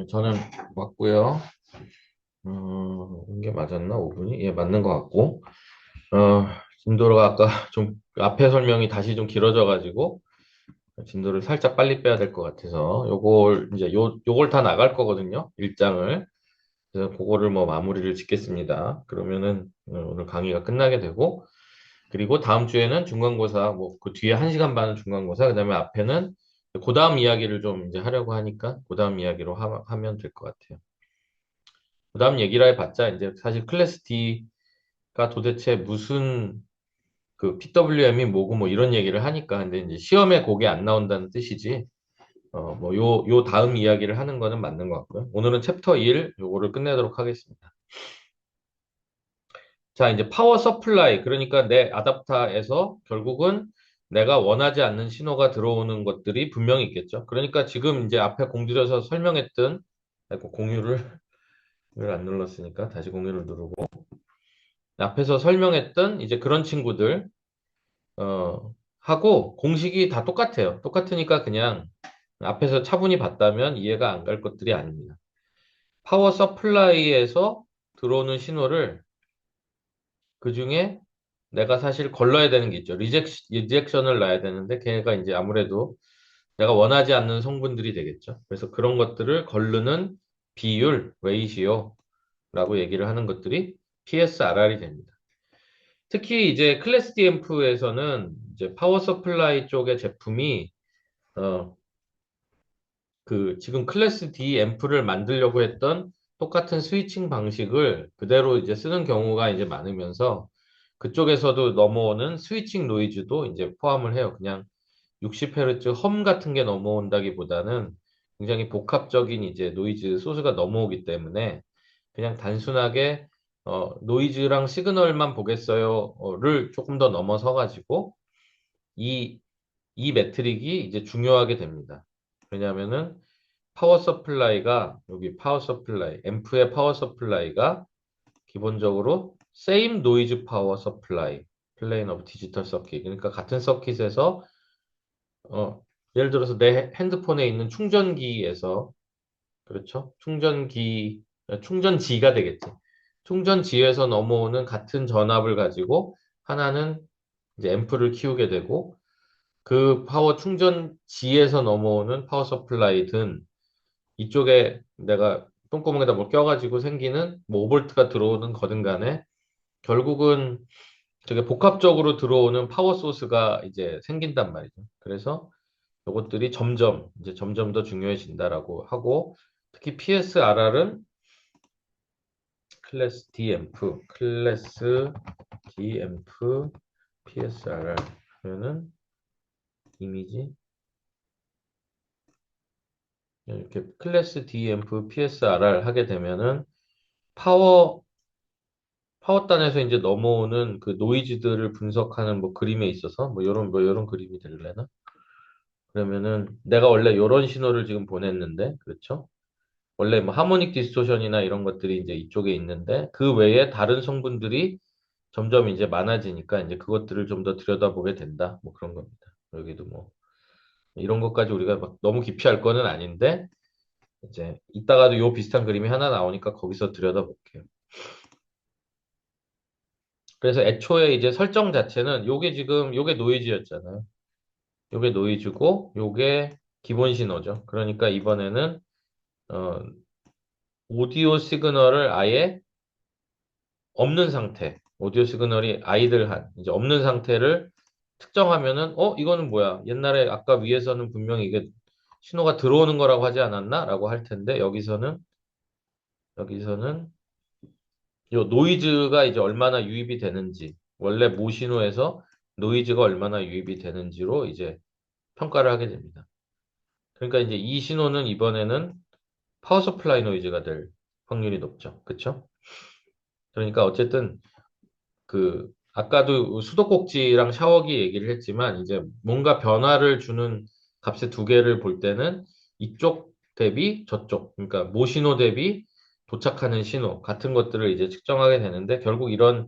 저는 맞고요. 이게 맞았나? 5분이? 예, 맞는 것 같고. 어, 진도가 아까 좀 앞에 설명이 다시 좀 길어져가지고 진도를 살짝 빨리 빼야 될 것 같아서 요걸 이제 요걸 다 나갈 거거든요. 일장을. 그래서 그거를 뭐 마무리를 짓겠습니다. 그러면은 오늘 강의가 끝나게 되고 그리고 다음 주에는 중간고사 뭐 그 뒤에 1시간 반은 중간고사 그다음에 앞에는 그 다음 이야기를 좀 이제 하려고 하니까 그 다음 이야기로 하면 될 것 같아요. 그 다음 얘기를 해봤자 이제 사실 클래스 D가 도대체 무슨 그 PWM이 뭐고 뭐 이런 얘기를 하니까 근데 이제 시험에 그게 안 나온다는 뜻이지 뭐 요 다음 이야기를 하는 거는 맞는 것 같고요. 오늘은 챕터 1 요거를 끝내도록 하겠습니다. 자, 이제 파워 서플라이 그러니까 내 아답터에서 결국은 내가 원하지 않는 신호가 들어오는 것들이 분명히 있겠죠. 그러니까 지금 이제 앞에 공들여서 설명했던 아이고, 공유를 왜 안 눌렀으니까 다시 공유를 누르고 앞에서 설명했던 이제 그런 친구들 하고 공식이 다 똑같아요. 똑같으니까 그냥 앞에서 차분히 봤다면 이해가 안 갈 것들이 아닙니다. 파워 서플라이에서 들어오는 신호를 그 중에 내가 사실 걸러야 되는 게 있죠. 리젝션을 놔야 되는데 걔가 이제 아무래도 내가 원하지 않는 성분들이 되겠죠. 그래서 그런 것들을 걸르는 비율, 레이시오라고 얘기를 하는 것들이 PSRR이 됩니다. 특히 이제 클래스 DMF에서는 이제 파워 서플라이 쪽의 제품이 어, 그 지금 클래스 D 앰프를 만들려고 했던 똑같은 스위칭 방식을 그대로 이제 쓰는 경우가 이제 많으면서 그쪽에서도 넘어오는 스위칭 노이즈도 이제 포함을 해요. 그냥 60Hz 험 같은 게 넘어온다기보다는 굉장히 복합적인 이제 노이즈 소스가 넘어오기 때문에 그냥 단순하게 노이즈랑 시그널만 보겠어요를 조금 더 넘어서 가지고 이, 이 매트릭이 이제 중요하게 됩니다. 왜냐하면은 파워 서플라이가 여기 파워 서플라이 앰프의 파워 서플라이가 기본적으로 same noise power supply plane of digital circuit 그러니까 같은 서킷에서 어, 예를 들어서 내 핸드폰에 있는 충전기에서 그렇죠? 충전지가 되겠지. 충전지에서 넘어오는 같은 전압을 가지고 하나는 이제 앰프를 키우게 되고 그 파워 충전지에서 넘어오는 파워 서플라이든 이쪽에 내가 똥구멍에다 뭘 껴가지고 생기는 뭐 5볼트가 들어오는 거든 간에 결국은 되게 복합적으로 들어오는 파워 소스가 이제 생긴단 말이죠. 그래서 이것들이 점점 더 중요해진다라고 하고 특히 PSRR은 클래스 D 앰프 PSRR 그러면은 이미지 이렇게 클래스 D 앰프 PSRR 하게 되면은 파워 파워단에서 이제 넘어오는 그 노이즈들을 분석하는 뭐 그림에 있어서 뭐 요런 그림이 될래나? 그러면은 내가 원래 요런 신호를 지금 보냈는데 그렇죠? 원래 뭐 하모닉 디스토션이나 이런 것들이 이제 이쪽에 있는데 그 외에 다른 성분들이 점점 이제 많아지니까 이제 그것들을 좀 더 들여다보게 된다. 뭐 그런 겁니다. 여기도 뭐 이런 것까지 우리가 막 너무 깊이 할 거는 아닌데 이제 이따가도 요 비슷한 그림이 하나 나오니까 거기서 들여다볼게요. 그래서 애초에 이제 설정 자체는 요게 지금 요게 노이즈였잖아요. 요게 노이즈고 요게 기본 신호죠. 그러니까 이번에는 어, 오디오 시그널을 아예 없는 상태, 오디오 시그널이 아이들한 이제 없는 상태를 특정하면은 이거는 뭐야? 옛날에 아까 위에서는 분명히 이게 신호가 들어오는 거라고 하지 않았나? 라고 할 텐데 여기서는 요 노이즈가 이제 얼마나 유입이 되는지 원래 모신호에서 노이즈가 얼마나 유입이 되는지로 이제 평가를 하게 됩니다. 그러니까 이제 이 신호는 이번에는 파워 서플라이 노이즈가 될 확률이 높죠. 그쵸? 그러니까 어쨌든 그 아까도 수도꼭지랑 샤워기 얘기를 했지만 이제 뭔가 변화를 주는 값의 두 개를 볼 때는 이쪽 대비 저쪽 그러니까 모신호 대비 도착하는 신호 같은 것들을 이제 측정하게 되는데 결국 이런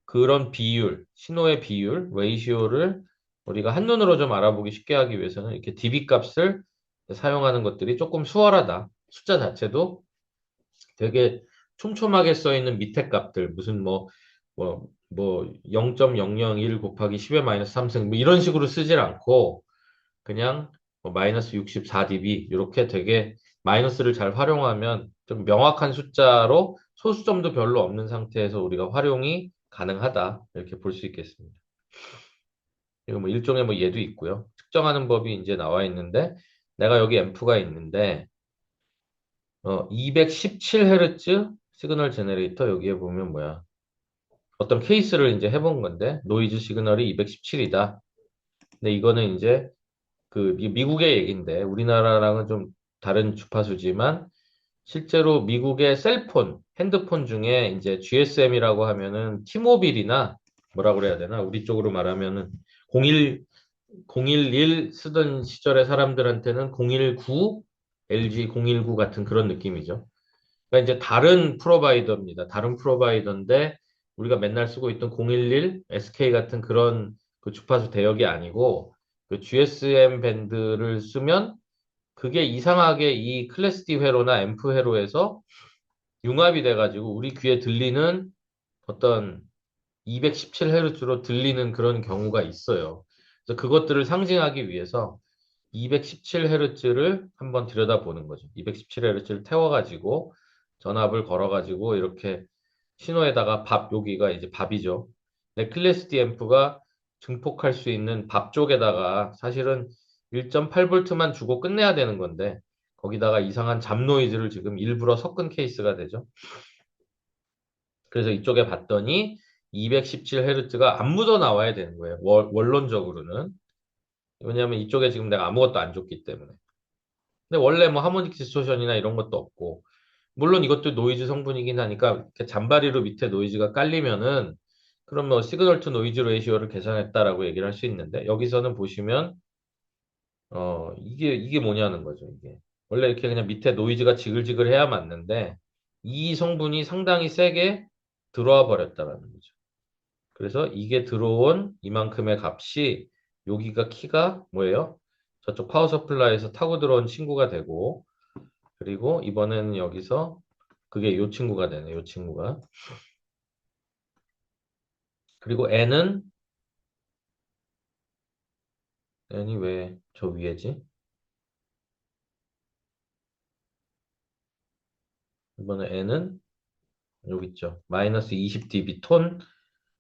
그런 비율 신호의 비율 레이시오를 우리가 한눈으로 좀 알아보기 쉽게 하기 위해서는 이렇게 DB 값을 사용하는 것들이 조금 수월하다 숫자 자체도 되게 촘촘하게 써 있는 밑에 값들, 무슨 뭐 0.001 곱하기 10의 마이너스 3승, 뭐 이런 식으로 쓰질 않고, 그냥 뭐 마이너스 64dB, 이렇게 되게 마이너스를 잘 활용하면 좀 명확한 숫자로 소수점도 별로 없는 상태에서 우리가 활용이 가능하다. 이렇게 볼 수 있겠습니다. 이거 뭐 일종의 뭐 예도 있고요. 측정하는 법이 이제 나와 있는데, 내가 여기 앰프가 있는데, 217Hz 시그널 제너레이터 여기에 보면 뭐야? 어떤 케이스를 이제 해본 건데, 노이즈 시그널이 217이다. 근데 이거는 이제 그 미국의 얘기인데, 우리나라랑은 좀 다른 주파수지만, 실제로 미국의 셀폰, 핸드폰 중에 이제 GSM이라고 하면은 티모빌이나 뭐라고 그래야 되나? 우리 쪽으로 말하면은 011 쓰던 시절의 사람들한테는 019, LG 019 같은 그런 느낌이죠. 그러니까 이제 다른 프로바이더입니다. 다른 프로바이더인데 우리가 맨날 쓰고 있던 011, SK 같은 그런 그 주파수 대역이 아니고 그 GSM 밴드를 쓰면 그게 이상하게 이 클래스 D 회로나 앰프 회로에서 융합이 돼가지고 우리 귀에 들리는 어떤 217Hz로 들리는 그런 경우가 있어요. 그래서 그것들을 상징하기 위해서 217Hz를 한번 들여다보는 거죠. 217Hz를 태워가지고 전압을 걸어가지고 이렇게 신호에다가 여기가 이제 밥이죠. 넥클래스 D 앰프가 증폭할 수 있는 밥 쪽에다가 사실은 1.8V만 주고 끝내야 되는 건데 거기다가 이상한 잡 노이즈를 지금 일부러 섞은 케이스가 되죠. 그래서 이쪽에 봤더니 217Hz가 안 묻어 나와야 되는 거예요. 원론적으로는. 왜냐하면 이쪽에 지금 내가 아무것도 안 줬기 때문에. 근데 원래 뭐 하모닉 디스토션이나 이런 것도 없고, 물론 이것도 노이즈 성분이긴 하니까 이렇게 잔바리로 밑에 노이즈가 깔리면은 그럼 뭐 시그널 투 노이즈 레이시오를 계산했다라고 얘기를 할 수 있는데 여기서는 보시면 이게 뭐냐는 거죠, 이게. 원래 이렇게 그냥 밑에 노이즈가 지글지글 해야 맞는데 이 성분이 상당히 세게 들어와 버렸다라는 거죠. 그래서 이게 들어온 이만큼의 값이 여기가 키가 뭐예요? 저쪽 파워 서플라이에서 타고 들어온 친구가 되고 그리고 이번에는 여기서 그게 요 친구가 되네. 요 친구가. 그리고 n이 왜 저 위에지? 이번에 n은 여기 있죠. 마이너스 20dB 톤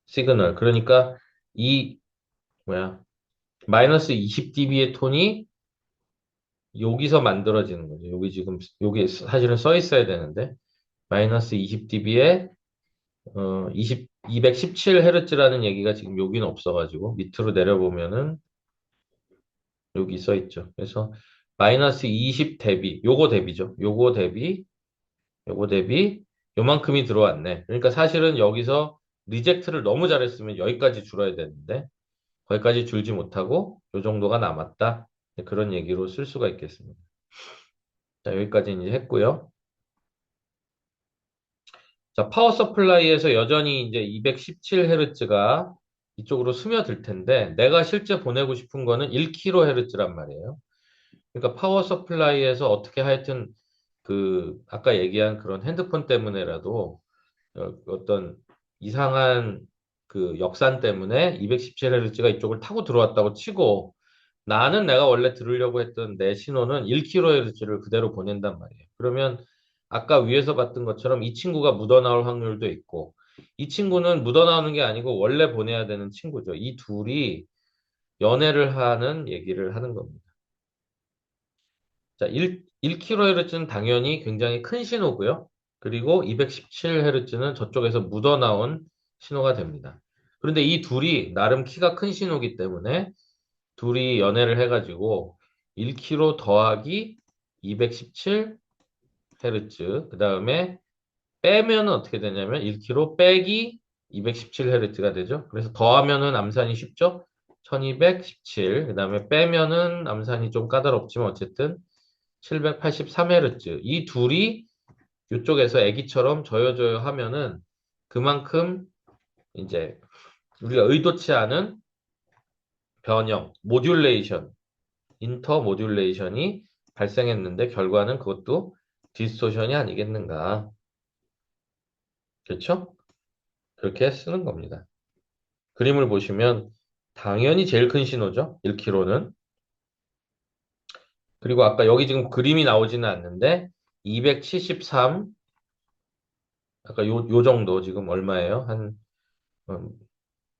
시그널. 그러니까 이 뭐야? 마이너스 20dB의 톤이 여기서 만들어지는 거죠. 여기 지금 여기 사실은 써 있어야 되는데 마이너스 20dB에 217Hz라는 얘기가 지금 여기는 없어가지고 밑으로 내려보면은 여기 써 있죠. 그래서 마이너스 20 대비, 요거 대비죠. 요거 대비 요만큼이 들어왔네. 그러니까 사실은 여기서 리젝트를 너무 잘했으면 여기까지 줄어야 되는데 거기까지 줄지 못하고 요 정도가 남았다. 그런 얘기로 쓸 수가 있겠습니다. 자, 여기까지 이제 했고요. 자, 파워 서플라이에서 여전히 이제 217Hz가 이쪽으로 스며들 텐데 내가 실제 보내고 싶은 거는 1kHz란 말이에요. 그러니까 파워 서플라이에서 어떻게 하여튼 그 아까 얘기한 그런 핸드폰 때문에라도 어떤 이상한 그 역산 때문에 217Hz가 이쪽을 타고 들어왔다고 치고 나는 내가 원래 들으려고 했던 내 신호는 1kHz를 그대로 보낸단 말이에요. 그러면 아까 위에서 봤던 것처럼 이 친구가 묻어나올 확률도 있고 이 친구는 묻어나오는 게 아니고 원래 보내야 되는 친구죠. 이 둘이 연애를 하는 얘기를 하는 겁니다. 자, 1kHz는 당연히 굉장히 큰 신호고요. 그리고 217Hz는 저쪽에서 묻어나온 신호가 됩니다. 그런데 이 둘이 나름 키가 큰 신호기 때문에 둘이 연애를 해가지고 1km 더하기 217Hz 그 다음에 빼면은 어떻게 되냐면 1km 빼기 217Hz가 되죠. 그래서 더하면은 암산이 쉽죠. 1217. 그 다음에 빼면은 암산이 좀 까다롭지만 어쨌든 783Hz. 이 둘이 이쪽에서 애기처럼 저요저요 하면은 그만큼 이제 우리가 의도치 않은 변형, 모듈레이션, 인터 모듈레이션이 발생했는데 결과는 그것도 디스토션이 아니겠는가. 그렇죠? 그렇게 쓰는 겁니다. 그림을 보시면 당연히 제일 큰 신호죠. 1km는. 그리고 아까 여기 지금 그림이 나오지는 않는데 273, 아까 요 정도 지금 얼마예요? 한 음,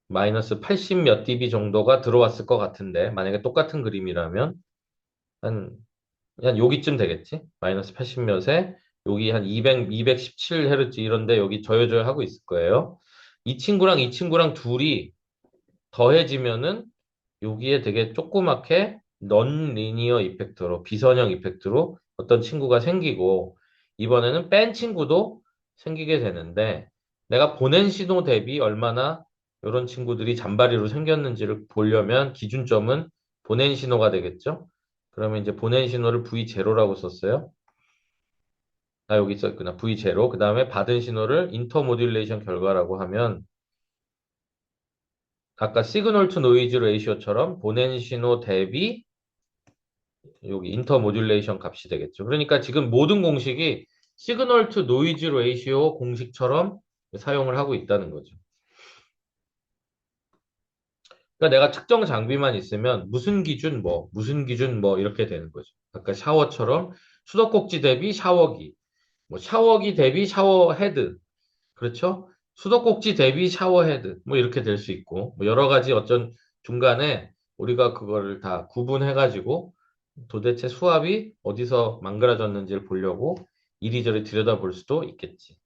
마이너스 80 몇 dB 정도가 들어왔을 것 같은데 만약에 똑같은 그림이라면 한, 한 여기쯤 되겠지? 마이너스 80 몇에 여기 한 200, 217Hz 이런데 여기 저요저요 하고 있을 거예요. 이 친구랑 둘이 더해지면은 여기에 되게 조그맣게 넌 리니어 이펙터로 비선형 이펙트로 어떤 친구가 생기고 이번에는 뺀 친구도 생기게 되는데 내가 보낸 신호 대비 얼마나 이런 친구들이 잔바리로 생겼는지를 보려면 기준점은 보낸 신호가 되겠죠. 그러면 이제 보낸 신호를 V0라고 썼어요. 아, 여기 있었구나. V0. 그 다음에 받은 신호를 인터모듈레이션 결과라고 하면 아까 시그널 투 노이즈 레이시오처럼 보낸 신호 대비 여기 인터모듈레이션 값이 되겠죠. 그러니까 지금 모든 공식이 시그널 투 노이즈 레이시오 공식처럼 사용을 하고 있다는 거죠. 그러니까 내가 특정 장비만 있으면 무슨 기준 뭐 이렇게 되는 거죠. 아까 샤워처럼 수도꼭지 대비 샤워기, 뭐 샤워기 대비 샤워 헤드, 그렇죠? 수도꼭지 대비 샤워 헤드, 뭐 이렇게 될 수 있고, 뭐 여러 가지 어쩐 중간에 우리가 그거를 다 구분해가지고 도대체 수압이 어디서 망가져졌는지를 보려고 이리저리 들여다볼 수도 있겠지.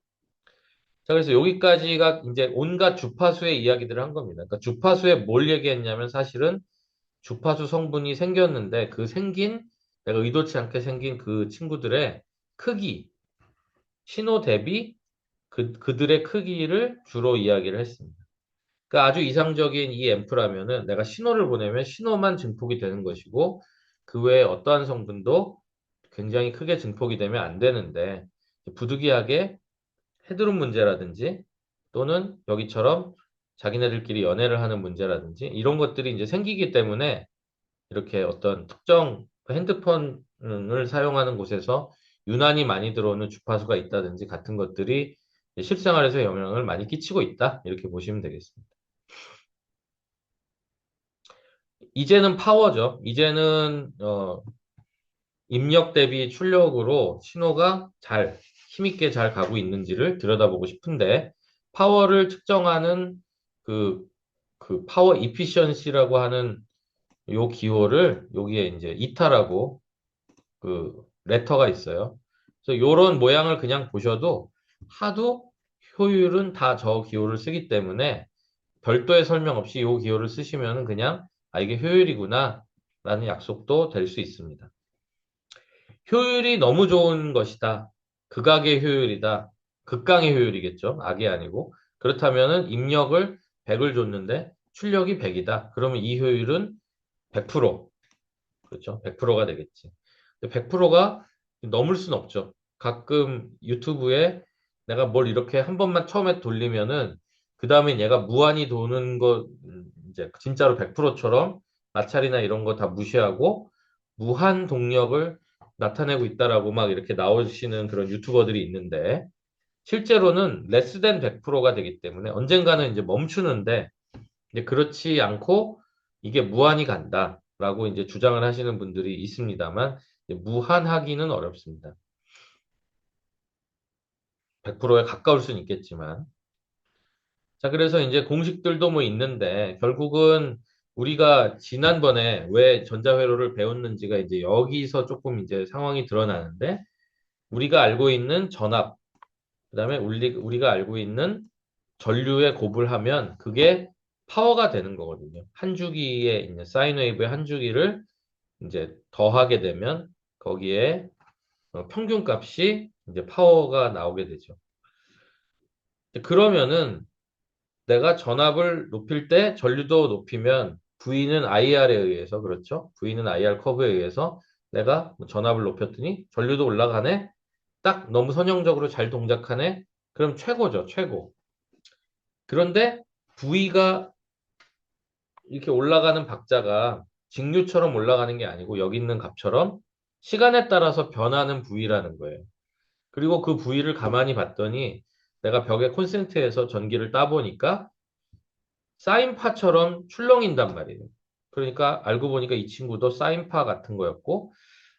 자, 그래서 여기까지가 이제 온갖 주파수의 이야기들을 한 겁니다. 그러니까 주파수에 뭘 얘기했냐면 사실은 주파수 성분이 생겼는데 그 생긴 내가 의도치 않게 생긴 그 친구들의 크기, 신호 대비 그들의 크기를 주로 이야기를 했습니다. 그러니까 아주 이상적인 이 앰프라면은 내가 신호를 보내면 신호만 증폭이 되는 것이고 그 외에 어떠한 성분도 굉장히 크게 증폭이 되면 안 되는데 부득이하게 헤드룸 문제라든지 또는 여기처럼 자기네들끼리 연애를 하는 문제라든지 이런 것들이 이제 생기기 때문에 이렇게 어떤 특정 핸드폰을 사용하는 곳에서 유난히 많이 들어오는 주파수가 있다든지 같은 것들이 실생활에서 영향을 많이 끼치고 있다. 이렇게 보시면 되겠습니다. 이제는 파워죠. 이제는 입력 대비 출력으로 신호가 힘있게 잘 가고 있는지를 들여다보고 싶은데 파워를 측정하는 그, 그 파워 이피션시라고 하는 요 기호를 여기에 이제 이타라고 그 레터가 있어요. 그래서 요런 모양을 그냥 보셔도 하도 효율은 다 저 기호를 쓰기 때문에 별도의 설명 없이 요 기호를 쓰시면 그냥 아 이게 효율이구나 라는 약속도 될 수 있습니다. 효율이 너무 좋은 것이다. 극악의 효율이다. 극강의 효율이겠죠. 악이 아니고. 그렇다면은 입력을 100을 줬는데 출력이 100이다. 그러면 이 효율은 100%. 그렇죠. 100%가 되겠지. 100%가 넘을 순 없죠. 가끔 유튜브에 내가 뭘 이렇게 한 번만 처음에 돌리면은 그 다음에 얘가 무한히 도는 거 이제 진짜로 100%처럼 마찰이나 이런 거 다 무시하고 무한 동력을 나타내고 있다라고 막 이렇게 나오시는 그런 유튜버들이 있는데 실제로는 레스 된 100%가 되기 때문에 언젠가는 이제 멈추는데 이제 그렇지 않고 이게 무한히 간다라고 이제 주장을 하시는 분들이 있습니다만 무한하기는 어렵습니다. 100%에 가까울 수는 있겠지만 자 그래서 이제 공식들도 뭐 있는데 결국은 우리가 지난번에 왜 전자회로를 배웠는지가 이제 여기서 조금 이제 상황이 드러나는데 우리가 알고 있는 전압 그다음에 우리가 알고 있는 전류에 곱을 하면 그게 파워가 되는 거거든요. 한 주기에 있는 사인 웨이브의 한 주기를 이제 더하게 되면 거기에 평균 값이 이제 파워가 나오게 되죠. 그러면은 내가 전압을 높일 때 전류도 높이면 V는 IR에 의해서 그렇죠? V는 IR 커브에 의해서 내가 뭐 전압을 높였더니 전류도 올라가네? 딱 너무 선형적으로 잘 동작하네? 그럼 최고죠, 최고. 그런데 V가 이렇게 올라가는 박자가 직류처럼 올라가는 게 아니고 여기 있는 값처럼 시간에 따라서 변하는 부위라는 거예요. 그리고 그 부위를 가만히 봤더니 내가 벽에 콘센트에서 전기를 따보니까 사인파처럼 출렁인단 말이에요. 그러니까 알고 보니까 이 친구도 사인파 같은 거였고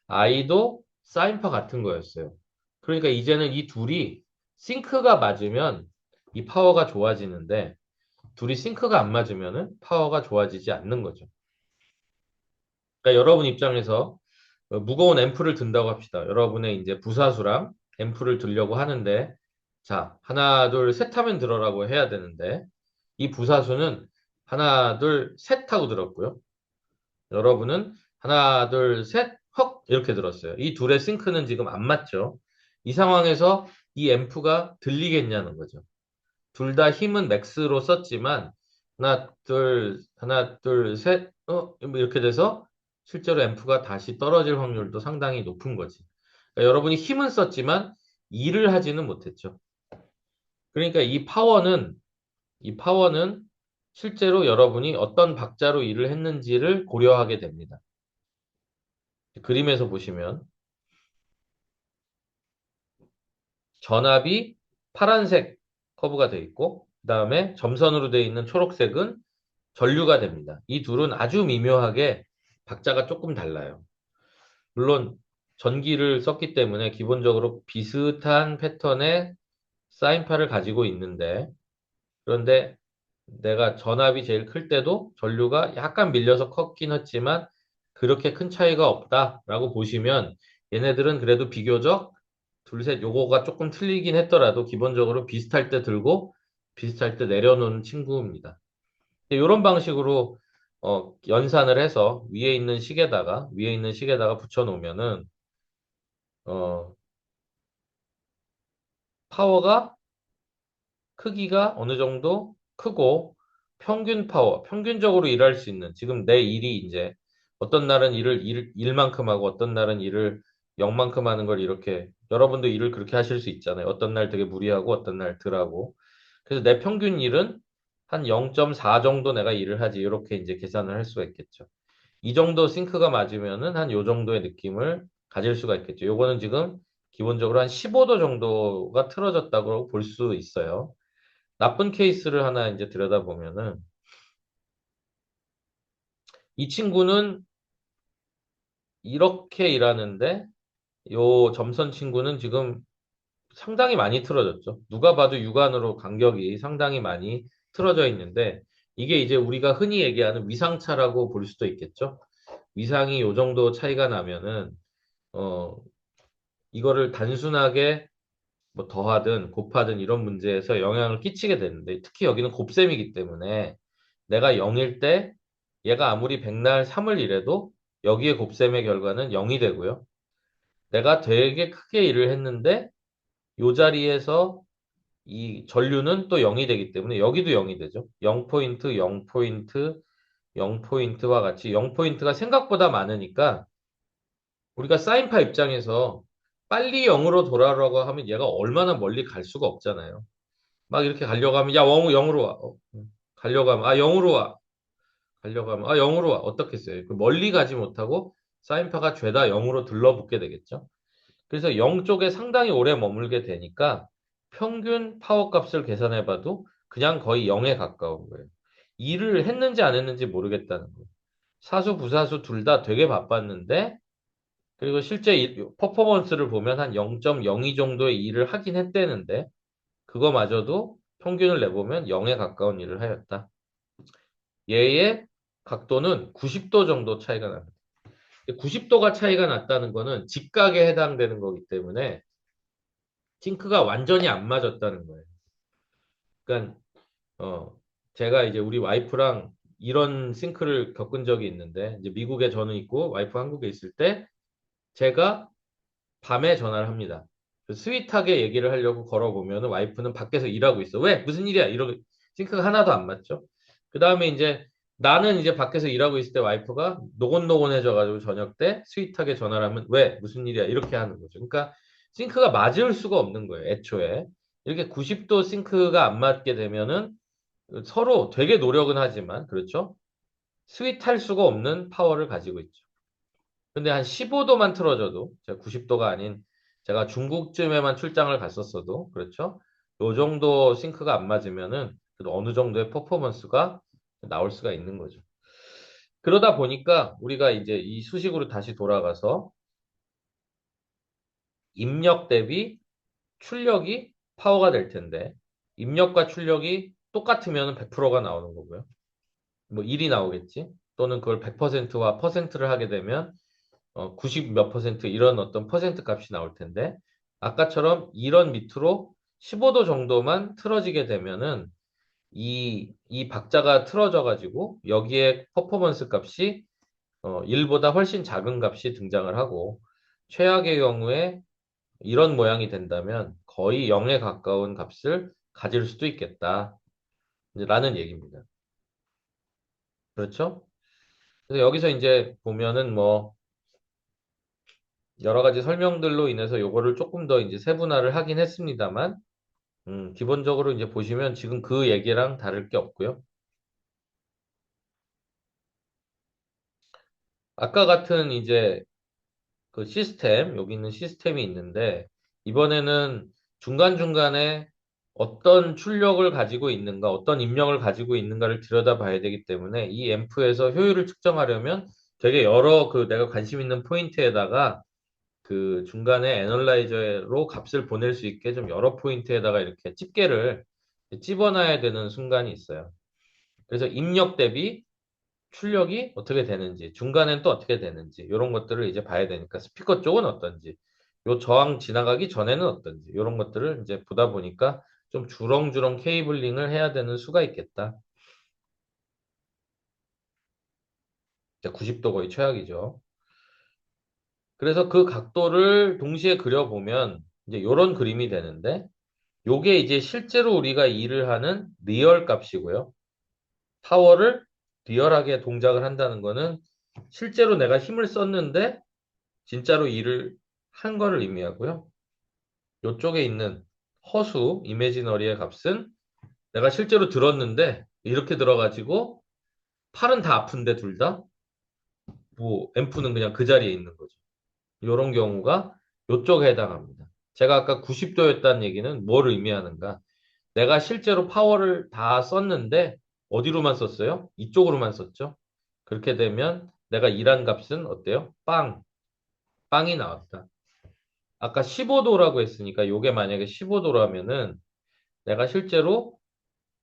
아이도 사인파 같은 거였어요. 그러니까 이제는 이 둘이 싱크가 맞으면 이 파워가 좋아지는데 둘이 싱크가 안 맞으면은 파워가 좋아지지 않는 거죠. 그러니까 여러분 입장에서 무거운 앰프를 든다고 합시다. 여러분의 이제 부사수랑 앰프를 들려고 하는데, 자, 하나, 둘, 셋 하면 들어라고 해야 되는데, 이 부사수는 하나, 둘, 셋 하고 들었고요. 여러분은 하나, 둘, 셋, 헉! 이렇게 들었어요. 이 둘의 싱크는 지금 안 맞죠? 이 상황에서 이 앰프가 들리겠냐는 거죠. 둘 다 힘은 맥스로 썼지만 하나, 둘, 셋, 이렇게 돼서 실제로 앰프가 다시 떨어질 확률도 상당히 높은 거지. 그러니까 여러분이 힘은 썼지만 일을 하지는 못했죠. 그러니까 이 파워는 실제로 여러분이 어떤 박자로 일을 했는지를 고려하게 됩니다. 그림에서 보시면 전압이 파란색 커브가 되어 있고, 그 다음에 점선으로 되어 있는 초록색은 전류가 됩니다. 이 둘은 아주 미묘하게 박자가 조금 달라요. 물론 전기를 썼기 때문에 기본적으로 비슷한 패턴의 사인파를 가지고 있는데, 그런데 내가 전압이 제일 클 때도 전류가 약간 밀려서 컸긴 했지만 그렇게 큰 차이가 없다라고 보시면 얘네들은 그래도 비교적 둘, 셋 요거가 조금 틀리긴 했더라도 기본적으로 비슷할 때 들고 비슷할 때 내려놓는 친구입니다. 이런 방식으로 연산을 해서 위에 있는 식에다가 붙여 놓으면은 어, 파워가 크기가 어느 정도 크고 평균 파워, 평균적으로 일할 수 있는 지금 내 일이 이제 어떤 날은 일만큼 하고 어떤 날은 일을 0만큼 하는 걸 이렇게 여러분도 일을 그렇게 하실 수 있잖아요. 어떤 날 되게 무리하고 어떤 날 덜하고. 그래서 내 평균 일은 한 0.4 정도 내가 일을 하지. 이렇게 이제 계산을 할 수가 있겠죠. 이 정도 싱크가 맞으면은 한 요 정도의 느낌을 가질 수가 있겠죠. 요거는 지금 기본적으로 한 15도 정도가 틀어졌다고 볼 수 있어요. 나쁜 케이스를 하나 이제 들여다보면은 이 친구는 이렇게 일하는데 요 점선 친구는 지금 상당히 많이 틀어졌죠. 누가 봐도 육안으로 간격이 상당히 많이 틀어져 있는데 이게 이제 우리가 흔히 얘기하는 위상차라고 볼 수도 있겠죠. 위상이 요 정도 차이가 나면은 어 이거를 단순하게 뭐 더하든 곱하든 이런 문제에서 영향을 끼치게 되는데 특히 여기는 곱셈이기 때문에 내가 0일 때 얘가 아무리 백날 3을 일해도 여기에 곱셈의 결과는 0이 되고요. 내가 되게 크게 일을 했는데 이 자리에서 이 전류는 또 0이 되기 때문에 여기도 0이 되죠. 0포인트, 0포인트, 0포인트와 같이 0포인트가 생각보다 많으니까 우리가 사인파 입장에서 빨리 0으로 돌아오라고 하면 얘가 얼마나 멀리 갈 수가 없잖아요. 막 이렇게 가려고 하면 야 0으로 와. 가려고 하면 0으로 와. 가려고 하면 0으로 와. 어떻겠어요? 그 멀리 가지 못하고 사인파가 죄다 0으로 들러붙게 되겠죠. 그래서 0 쪽에 상당히 오래 머물게 되니까 평균 파워 값을 계산해 봐도 그냥 거의 0에 가까운 거예요. 일을 했는지 안 했는지 모르겠다는 거예요. 사수, 부사수 둘 다 되게 바빴는데 그리고 실제 퍼포먼스를 보면 한 0.02 정도의 일을 하긴 했대는데 그거마저도 평균을 내보면 0에 가까운 일을 하였다. 얘의 각도는 90도 정도 차이가 납니다. 90도가 차이가 났다는 거는 직각에 해당되는 거기 때문에 싱크가 완전히 안 맞았다는 거예요. 그러니까 제가 이제 우리 와이프랑 이런 싱크를 겪은 적이 있는데 이제 미국에 저는 있고 와이프 한국에 있을 때 제가 밤에 전화를 합니다. 스윗하게 얘기를 하려고 걸어보면 와이프는 밖에서 일하고 있어. 왜? 무슨 일이야? 이러고 싱크가 하나도 안 맞죠. 그 다음에 이제 나는 이제 밖에서 일하고 있을 때 와이프가 노곤노곤해져가지고 저녁 때 스윗하게 전화를 하면 왜? 무슨 일이야? 이렇게 하는 거죠. 그러니까 싱크가 맞을 수가 없는 거예요. 애초에. 이렇게 90도 싱크가 안 맞게 되면은 서로 되게 노력은 하지만 그렇죠? 스윗할 수가 없는 파워를 가지고 있죠. 근데 한 15도만 틀어져도 제가 90도가 아닌 제가 중국쯤에만 출장을 갔었어도, 그렇죠? 요 정도 싱크가 안 맞으면은 그래도 어느 정도의 퍼포먼스가 나올 수가 있는 거죠. 그러다 보니까 우리가 이제 이 수식으로 다시 돌아가서 입력 대비 출력이 파워가 될 텐데, 입력과 출력이 똑같으면 100%가 나오는 거고요. 뭐 1이 나오겠지? 또는 그걸 100%와 퍼센트를 하게 되면 90 몇 퍼센트 이런 어떤 퍼센트 값이 나올 텐데, 아까처럼 이런 밑으로 15도 정도만 틀어지게 되면은 이 박자가 틀어져 가지고 여기에 퍼포먼스 값이 1보다 훨씬 작은 값이 등장을 하고, 최악의 경우에 이런 모양이 된다면 거의 0에 가까운 값을 가질 수도 있겠다. 라는 얘기입니다. 그렇죠? 그래서 여기서 이제 보면은 뭐 여러 가지 설명들로 인해서 요거를 조금 더 이제 세분화를 하긴 했습니다만, 기본적으로 이제 보시면 지금 그 얘기랑 다를 게 없고요. 아까 같은 이제 그 시스템, 여기 있는 시스템이 있는데, 이번에는 중간중간에 어떤 출력을 가지고 있는가, 어떤 입력을 가지고 있는가를 들여다봐야 되기 때문에 이 앰프에서 효율을 측정하려면 되게 여러 그 내가 관심 있는 포인트에다가 그 중간에 애널라이저로 값을 보낼 수 있게 좀 여러 포인트에다가 이렇게 집게를 집어놔야 되는 순간이 있어요. 그래서 입력 대비 출력이 어떻게 되는지, 중간엔 또 어떻게 되는지, 이런 것들을 이제 봐야 되니까 스피커 쪽은 어떤지, 요 저항 지나가기 전에는 어떤지, 이런 것들을 이제 보다 보니까 좀 주렁주렁 케이블링을 해야 되는 수가 있겠다. 90도 거의 최악이죠. 그래서 그 각도를 동시에 그려보면 이제 이런 그림이 되는데, 요게 이제 실제로 우리가 일을 하는 리얼 값이고요. 파워를 리얼하게 동작을 한다는 거는 실제로 내가 힘을 썼는데 진짜로 일을 한 거를 의미하고요. 요쪽에 있는 허수, 이미지너리의 값은 내가 실제로 들었는데 이렇게 들어가지고 팔은 다 아픈데 둘 다, 뭐 앰프는 그냥 그 자리에 있는 거죠. 이런 경우가 요쪽에 해당합니다. 제가 아까 90도였다는 얘기는 뭘 의미하는가? 내가 실제로 파워를 다 썼는데 어디로만 썼어요? 이쪽으로만 썼죠. 그렇게 되면 내가 일한 값은 어때요? 빵이 나왔다. 아까 15도라고 했으니까 요게 만약에 15도라면은 내가 실제로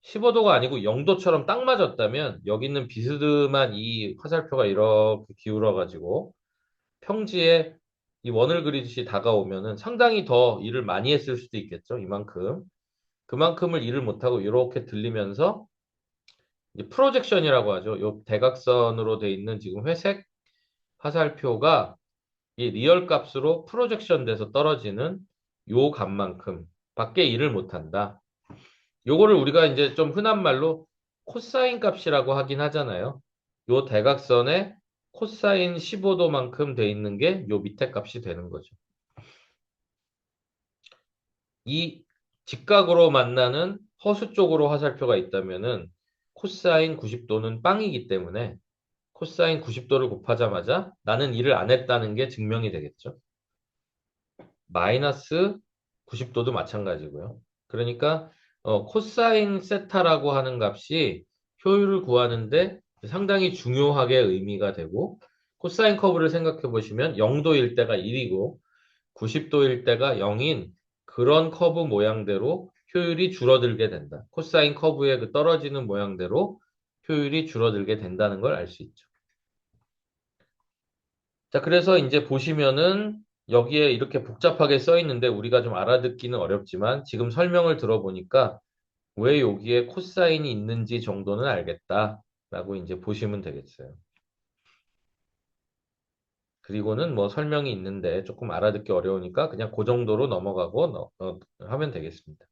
15도가 아니고 0도처럼 딱 맞았다면 여기 있는 비스듬한 이 화살표가 이렇게 기울어가지고 평지에 이 원을 그리듯이 다가오면은 상당히 더 일을 많이 했을 수도 있겠죠. 이만큼. 그만큼을 일을 못하고 이렇게 들리면서 이제 프로젝션이라고 하죠. 요 대각선으로 돼 있는 지금 회색 화살표가 이 리얼 값으로 프로젝션 돼서 떨어지는 요 값만큼 밖에 일을 못한다. 요거를 우리가 이제 좀 흔한 말로 코사인 값이라고 하긴 하잖아요. 요 대각선에 코사인 15도만큼 돼 있는 게 요 밑에 값이 되는 거죠. 이 직각으로 만나는 허수 쪽으로 화살표가 있다면은 코사인 90도는 빵이기 때문에 코사인 90도를 곱하자마자 나는 일을 안 했다는 게 증명이 되겠죠. 마이너스 90도도 마찬가지고요. 그러니까 코사인 세타라고 하는 값이 효율을 구하는데 상당히 중요하게 의미가 되고, 코사인 커브를 생각해 보시면 0도일 때가 1이고 90도일 때가 0인 그런 커브 모양대로 효율이 줄어들게 된다. 코사인 커브의 그 떨어지는 모양대로 효율이 줄어들게 된다는 걸 알 수 있죠. 자, 그래서 이제 보시면은 여기에 이렇게 복잡하게 써 있는데 우리가 좀 알아듣기는 어렵지만 지금 설명을 들어보니까 왜 여기에 코사인이 있는지 정도는 알겠다라고 이제 보시면 되겠어요. 그리고는 뭐 설명이 있는데 조금 알아듣기 어려우니까 그냥 그 정도로 넘어가고 하면 되겠습니다.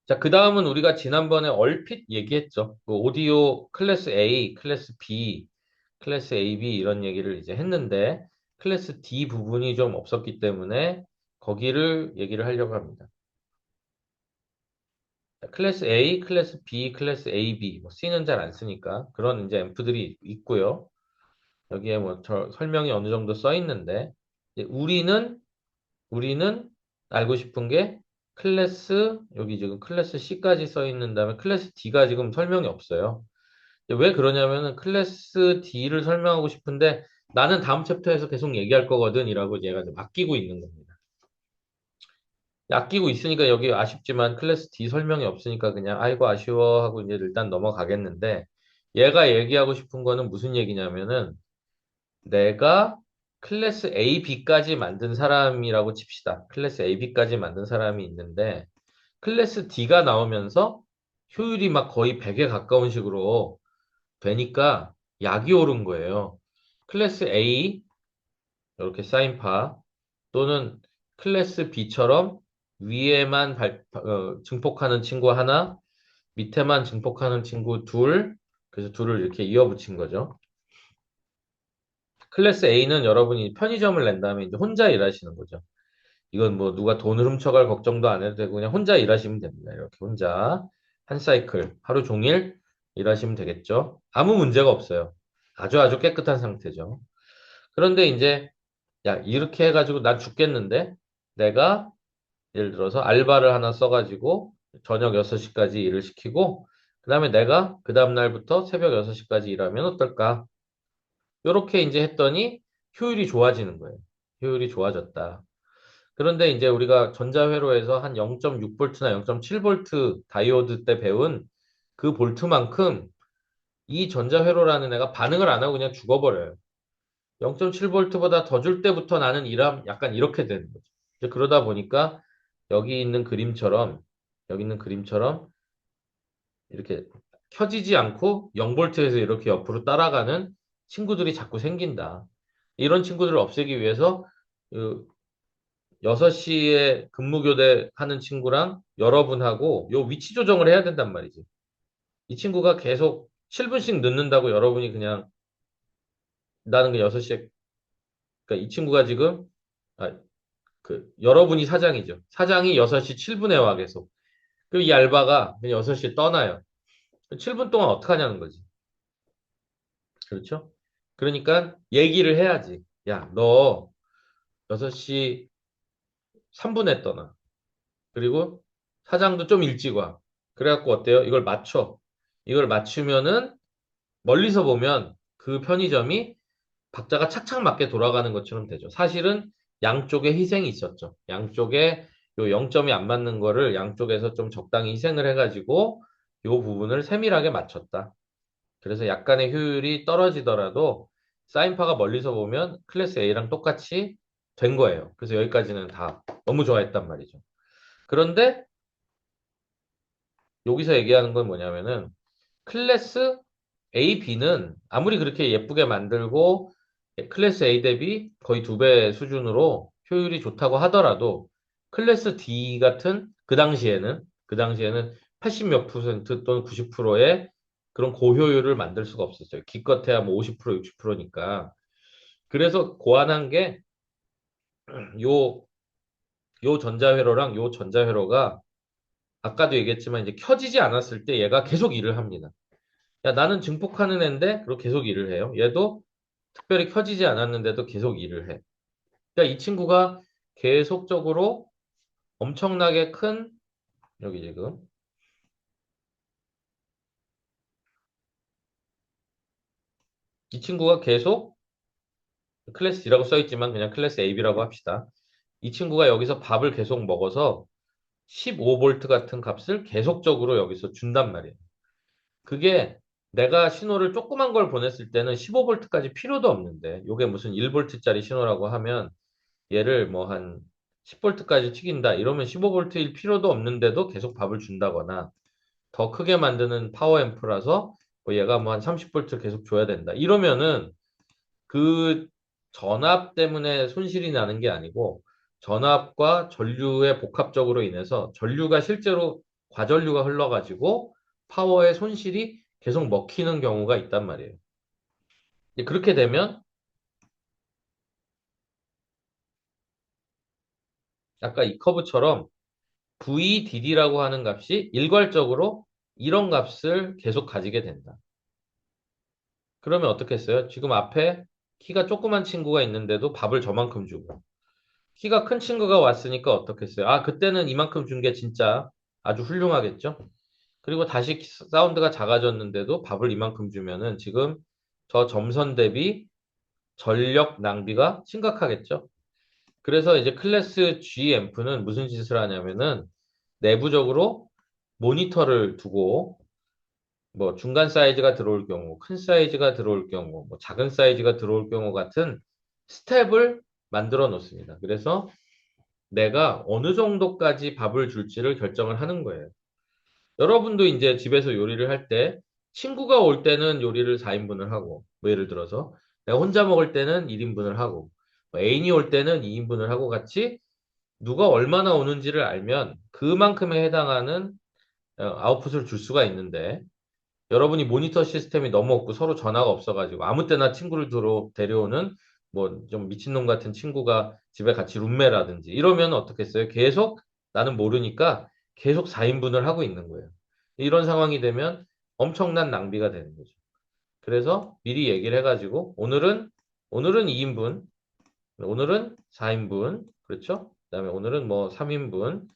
자, 그 다음은 우리가 지난번에 얼핏 얘기했죠. 그 오디오 클래스 A, 클래스 B, 클래스 AB 이런 얘기를 이제 했는데 클래스 D 부분이 좀 없었기 때문에 거기를 얘기를 하려고 합니다. 자, 클래스 A, 클래스 B, 클래스 AB, 뭐 C는 잘 안 쓰니까 그런 이제 앰프들이 있고요. 여기에 뭐 설명이 어느 정도 써 있는데 우리는 알고 싶은 게 여기 지금 클래스 C까지 써 있는 다음에 클래스 D가 지금 설명이 없어요. 왜 그러냐면은 클래스 D를 설명하고 싶은데 나는 다음 챕터에서 계속 얘기할 거거든 이라고 얘가 좀 아끼고 있는 겁니다. 아끼고 있으니까 여기 아쉽지만 클래스 D 설명이 없으니까 그냥 아이고 아쉬워 하고 이제 일단 넘어가겠는데 얘가 얘기하고 싶은 거는 무슨 얘기냐면은 내가 클래스 A, B까지 만든 사람이라고 칩시다. 클래스 A, B까지 만든 사람이 있는데 클래스 D가 나오면서 효율이 막 거의 100에 가까운 식으로 되니까 약이 오른 거예요. 클래스 A 이렇게 사인파 또는 클래스 B처럼 위에만 증폭하는 친구 하나, 밑에만 증폭하는 친구 둘, 그래서 둘을 이렇게 이어 붙인 거죠. 클래스 A는 여러분이 편의점을 낸 다음에 이제 혼자 일하시는 거죠. 이건 뭐 누가 돈을 훔쳐갈 걱정도 안 해도 되고 그냥 혼자 일하시면 됩니다. 이렇게 혼자 한 사이클 하루 종일 일하시면 되겠죠. 아무 문제가 없어요. 아주 아주 깨끗한 상태죠. 그런데 이제 야 이렇게 해가지고 난 죽겠는데 내가 예를 들어서 알바를 하나 써가지고 저녁 6시까지 일을 시키고 그 다음에 내가 그 다음 날부터 새벽 6시까지 일하면 어떨까? 이렇게 이제 했더니 효율이 좋아지는 거예요. 효율이 좋아졌다. 그런데 이제 우리가 전자회로에서 한 0.6볼트나 0.7볼트 다이오드 때 배운 그 볼트만큼 이 전자회로라는 애가 반응을 안 하고 그냥 죽어버려요. 0.7볼트보다 더 줄 때부터 나는 일함 약간 이렇게 되는 거죠. 이제 그러다 보니까 여기 있는 그림처럼 여기 있는 그림처럼 이렇게 켜지지 않고 0볼트에서 이렇게 옆으로 따라가는 친구들이 자꾸 생긴다. 이런 친구들을 없애기 위해서 그 6시에 근무교대 하는 친구랑 여러분하고 요 위치 조정을 해야 된단 말이지. 이 친구가 계속 7분씩 늦는다고 여러분이 그냥 나는 그 6시에 그러니까 이 친구가 지금 아, 여러분이 사장이죠. 사장이 6시 7분에 와 계속. 그럼 이 알바가 그냥 6시에 떠나요. 7분 동안 어떻게 하냐는 거지. 그렇죠? 그러니까 얘기를 해야지. 야, 너 6시 3분에 떠나. 그리고 사장도 좀 일찍 와. 그래갖고 어때요? 이걸 맞춰. 이걸 맞추면은 멀리서 보면 그 편의점이 박자가 착착 맞게 돌아가는 것처럼 되죠. 사실은 양쪽에 희생이 있었죠. 양쪽에 요 0점이 안 맞는 거를 양쪽에서 좀 적당히 희생을 해가지고 요 부분을 세밀하게 맞췄다. 그래서 약간의 효율이 떨어지더라도 사인파가 멀리서 보면 클래스 A랑 똑같이 된 거예요. 그래서 여기까지는 다 너무 좋아했단 말이죠. 그런데 여기서 얘기하는 건 뭐냐면은 클래스 A, B는 아무리 그렇게 예쁘게 만들고 클래스 A 대비 거의 2배 수준으로 효율이 좋다고 하더라도 클래스 D 같은 그 당시에는 80 몇 퍼센트 또는 90%의 그런 고효율을 만들 수가 없었어요. 기껏해야 뭐 50% 60%니까. 그래서 고안한 게 요, 요 전자회로랑 요 전자회로가 아까도 얘기했지만 이제 켜지지 않았을 때 얘가 계속 일을 합니다. 야, 나는 증폭하는 애인데, 그리고 계속 일을 해요. 얘도 특별히 켜지지 않았는데도 계속 일을 해. 그러니까 이 친구가 계속적으로 엄청나게 큰, 여기 지금, 이 친구가 계속 클래스 D라고 써있지만 그냥 클래스 AB라고 합시다. 이 친구가 여기서 밥을 계속 먹어서 15볼트 같은 값을 계속적으로 여기서 준단 말이에요. 그게 내가 신호를 조그만 걸 보냈을 때는 15볼트까지 필요도 없는데, 이게 무슨 1볼트짜리 신호라고 하면 얘를 뭐 한 10볼트까지 튀긴다. 이러면 15볼트일 필요도 없는데도 계속 밥을 준다거나 더 크게 만드는 파워앰프라서 뭐 얘가 뭐 한 30볼트 계속 줘야 된다. 이러면은 그 전압 때문에 손실이 나는 게 아니고 전압과 전류의 복합적으로 인해서 전류가 실제로 과전류가 흘러가지고 파워의 손실이 계속 먹히는 경우가 있단 말이에요. 그렇게 되면 아까 이 커브처럼 VDD라고 하는 값이 일괄적으로 이런 값을 계속 가지게 된다. 그러면 어떻겠어요? 지금 앞에 키가 조그만 친구가 있는데도 밥을 저만큼 주고, 키가 큰 친구가 왔으니까 어떻겠어요? 아, 그때는 이만큼 준 게 진짜 아주 훌륭하겠죠? 그리고 다시 사운드가 작아졌는데도 밥을 이만큼 주면은 지금 저 점선 대비 전력 낭비가 심각하겠죠? 그래서 이제 클래스 G 앰프는 무슨 짓을 하냐면은 내부적으로 모니터를 두고 뭐 중간 사이즈가 들어올 경우, 큰 사이즈가 들어올 경우, 뭐 작은 사이즈가 들어올 경우 같은 스텝을 만들어 놓습니다. 그래서 내가 어느 정도까지 밥을 줄지를 결정을 하는 거예요. 여러분도 이제 집에서 요리를 할 때 친구가 올 때는 요리를 4인분을 하고, 뭐 예를 들어서 내가 혼자 먹을 때는 1인분을 하고, 뭐 애인이 올 때는 2인분을 하고 같이 누가 얼마나 오는지를 알면 그만큼에 해당하는 아웃풋을 줄 수가 있는데 여러분이 모니터 시스템이 너무 없고 서로 전화가 없어가지고 아무 때나 친구를 데려오는 뭐 좀 미친놈 같은 친구가 집에 같이 룸메라든지 이러면 어떻겠어요? 계속 나는 모르니까 계속 4인분을 하고 있는 거예요. 이런 상황이 되면 엄청난 낭비가 되는 거죠. 그래서 미리 얘기를 해가지고 오늘은 2인분, 오늘은 4인분, 그렇죠? 그다음에 오늘은 뭐 3인분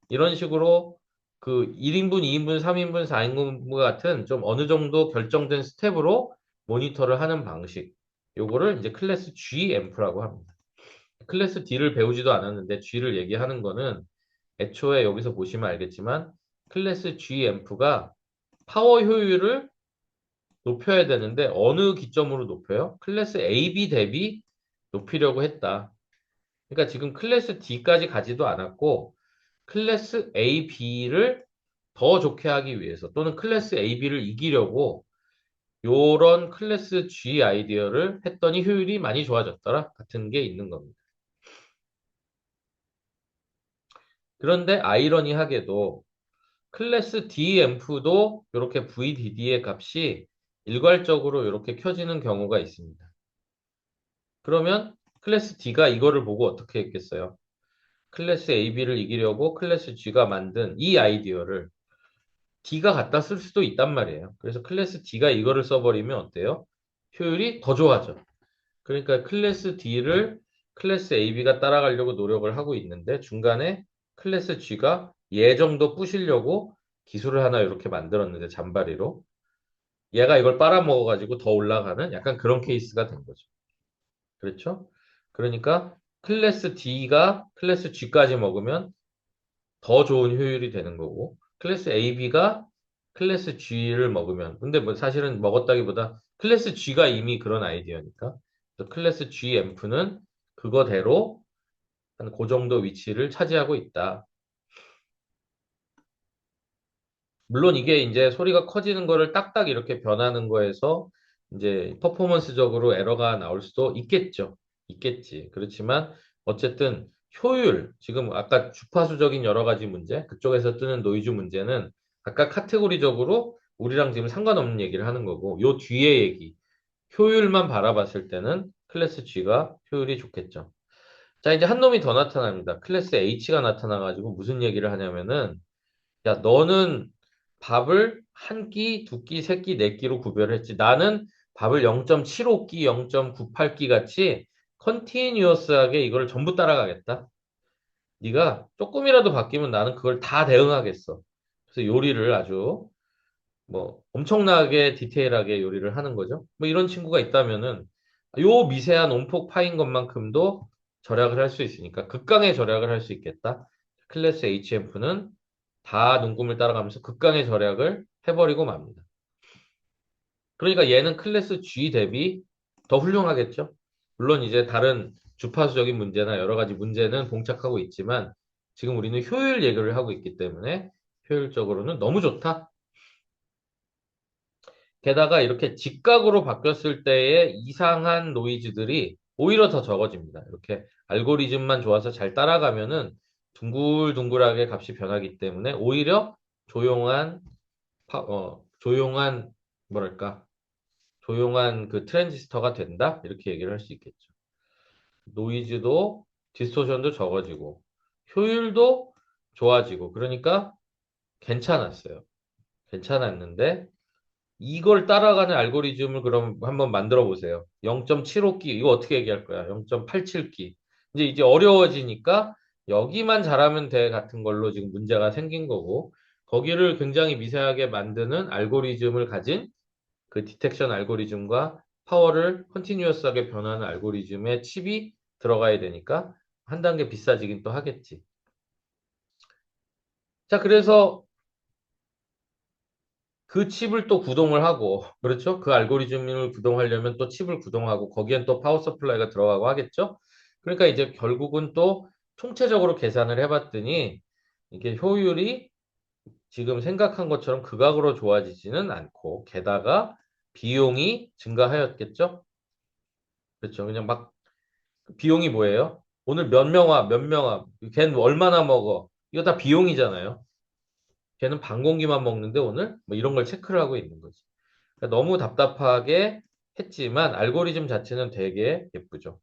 이런 식으로 그 1인분, 2인분, 3인분, 4인분 같은 좀 어느 정도 결정된 스텝으로 모니터를 하는 방식. 요거를 이제 클래스 G 앰프라고 합니다. 클래스 D를 배우지도 않았는데 G를 얘기하는 거는 애초에 여기서 보시면 알겠지만 클래스 G 앰프가 파워 효율을 높여야 되는데 어느 기점으로 높여요? 클래스 AB 대비 높이려고 했다. 그러니까 지금 클래스 D까지 가지도 않았고 클래스 A, B를 더 좋게 하기 위해서 또는 클래스 A, B를 이기려고 요런 클래스 G 아이디어를 했더니 효율이 많이 좋아졌더라 같은 게 있는 겁니다. 그런데 아이러니하게도 클래스 D 앰프도 이렇게 VDD의 값이 일괄적으로 이렇게 켜지는 경우가 있습니다. 그러면 클래스 D가 이거를 보고 어떻게 했겠어요? 클래스 AB를 이기려고 클래스 G가 만든 이 아이디어를 D가 갖다 쓸 수도 있단 말이에요. 그래서 클래스 D가 이거를 써버리면 어때요? 효율이 더 좋아져. 그러니까 클래스 D를 클래스 AB가 따라가려고 노력을 하고 있는데 중간에 클래스 G가 얘 정도 부시려고 기술을 하나 이렇게 만들었는데 잔바리로 얘가 이걸 빨아먹어가지고 더 올라가는 약간 그런 케이스가 된 거죠. 그렇죠? 그러니까 클래스 D가 클래스 G까지 먹으면 더 좋은 효율이 되는 거고 클래스 AB가 클래스 G를 먹으면 근데 뭐 사실은 먹었다기보다 클래스 G가 이미 그런 아이디어니까 그래서 클래스 G 앰프는 그거대로 한 그 정도 위치를 차지하고 있다. 물론 이게 이제 소리가 커지는 거를 딱딱 이렇게 변하는 거에서 이제 퍼포먼스적으로 에러가 나올 수도 있겠죠. 있겠지. 그렇지만 어쨌든 효율, 지금 아까 주파수적인 여러 가지 문제, 그쪽에서 뜨는 노이즈 문제는 각각 카테고리적으로 우리랑 지금 상관없는 얘기를 하는 거고, 요 뒤에 얘기, 효율만 바라봤을 때는 클래스 G가 효율이 좋겠죠. 자, 이제 한 놈이 더 나타납니다. 클래스 H가 나타나가지고 무슨 얘기를 하냐면은 야, 너는 밥을 한 끼, 두 끼, 세 끼, 네 끼로 구별했지. 나는 밥을 0.75끼, 0.98끼 같이 컨티뉴어스하게 이걸 전부 따라가겠다. 네가 조금이라도 바뀌면 나는 그걸 다 대응하겠어. 그래서 요리를 아주 뭐 엄청나게 디테일하게 요리를 하는 거죠. 뭐 이런 친구가 있다면은 요 미세한 온폭 파인 것만큼도 절약을 할 수 있으니까 극강의 절약을 할 수 있겠다. 클래스 HMF는 다 눈금을 따라가면서 극강의 절약을 해버리고 맙니다. 그러니까 얘는 클래스 G 대비 더 훌륭하겠죠. 물론 이제 다른 주파수적인 문제나 여러 가지 문제는 봉착하고 있지만 지금 우리는 효율 얘기를 하고 있기 때문에 효율적으로는 너무 좋다. 게다가 이렇게 직각으로 바뀌었을 때의 이상한 노이즈들이 오히려 더 적어집니다. 이렇게 알고리즘만 좋아서 잘 따라가면은 둥글둥글하게 값이 변하기 때문에 오히려 조용한 조용한 뭐랄까 조용한 그 트랜지스터가 된다 이렇게 얘기를 할 수 있겠죠. 노이즈도 디스토션도 적어지고 효율도 좋아지고 그러니까 괜찮았어요. 괜찮았는데 이걸 따라가는 알고리즘을 그럼 한번 만들어 보세요. 0.75끼, 이거 어떻게 얘기할 거야? 0.87끼. 이제 어려워지니까 여기만 잘하면 돼 같은 걸로 지금 문제가 생긴 거고, 거기를 굉장히 미세하게 만드는 알고리즘을 가진 그 디텍션 알고리즘과 파워를 컨티뉴어스하게 변하는 알고리즘의 칩이 들어가야 되니까 한 단계 비싸지긴 또 하겠지. 자, 그래서 그 칩을 또 구동을 하고, 그렇죠? 그 알고리즘을 구동하려면 또 칩을 구동하고, 거기엔 또 파워 서플라이가 들어가고 하겠죠? 그러니까 이제 결국은 또 총체적으로 계산을 해봤더니, 이게 효율이 지금 생각한 것처럼 극악으로 좋아지지는 않고, 게다가 비용이 증가하였겠죠? 그렇죠. 그냥 막, 비용이 뭐예요? 오늘 몇 명와 걔는 얼마나 먹어? 이거 다 비용이잖아요. 걔는 반 공기만 먹는데 오늘? 뭐 이런 걸 체크를 하고 있는 거지. 그러니까 너무 답답하게 했지만 알고리즘 자체는 되게 예쁘죠.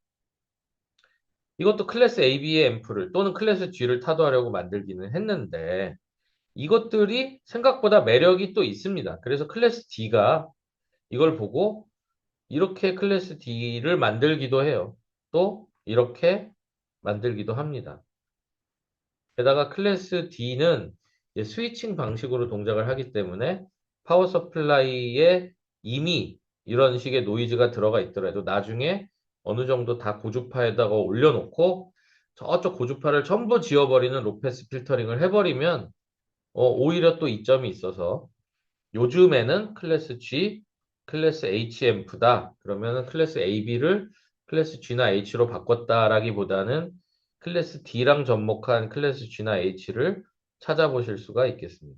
이것도 클래스 AB의 앰프를 또는 클래스 G를 타도하려고 만들기는 했는데 이것들이 생각보다 매력이 또 있습니다. 그래서 클래스 D가 이걸 보고 이렇게 클래스 D를 만들기도 해요. 또 이렇게 만들기도 합니다. 게다가 클래스 D는 스위칭 방식으로 동작을 하기 때문에 파워 서플라이에 이미 이런 식의 노이즈가 들어가 있더라도 나중에 어느 정도 다 고주파에다가 올려놓고 저쪽 고주파를 전부 지워버리는 로패스 필터링을 해버리면 오히려 또 이점이 있어서 요즘에는 클래스 G, 클래스 HM프다. 그러면은 클래스 AB를 클래스 G나 H로 바꿨다라기보다는 클래스 D랑 접목한 클래스 G나 H를 찾아보실 수가 있겠습니다.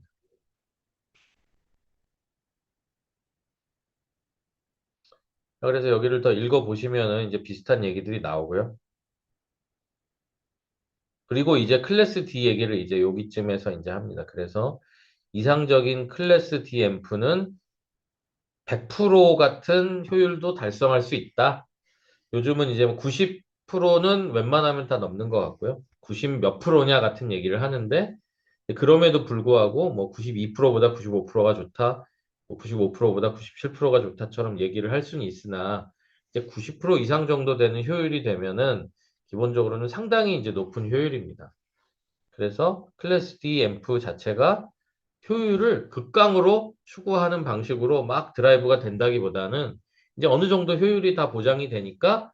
그래서 여기를 더 읽어보시면은 이제 비슷한 얘기들이 나오고요. 그리고 이제 클래스 D 얘기를 이제 여기쯤에서 이제 합니다. 그래서 이상적인 클래스 D 앰프는 100% 같은 효율도 달성할 수 있다. 요즘은 이제 90%는 웬만하면 다 넘는 것 같고요. 90 몇 프로냐 같은 얘기를 하는데, 그럼에도 불구하고 뭐 92%보다 95%가 좋다, 뭐 95%보다 97%가 좋다처럼 얘기를 할 수는 있으나, 이제 90% 이상 정도 되는 효율이 되면은 기본적으로는 상당히 이제 높은 효율입니다. 그래서 클래스 D 앰프 자체가 효율을 극강으로 추구하는 방식으로 막 드라이브가 된다기보다는 이제 어느 정도 효율이 다 보장이 되니까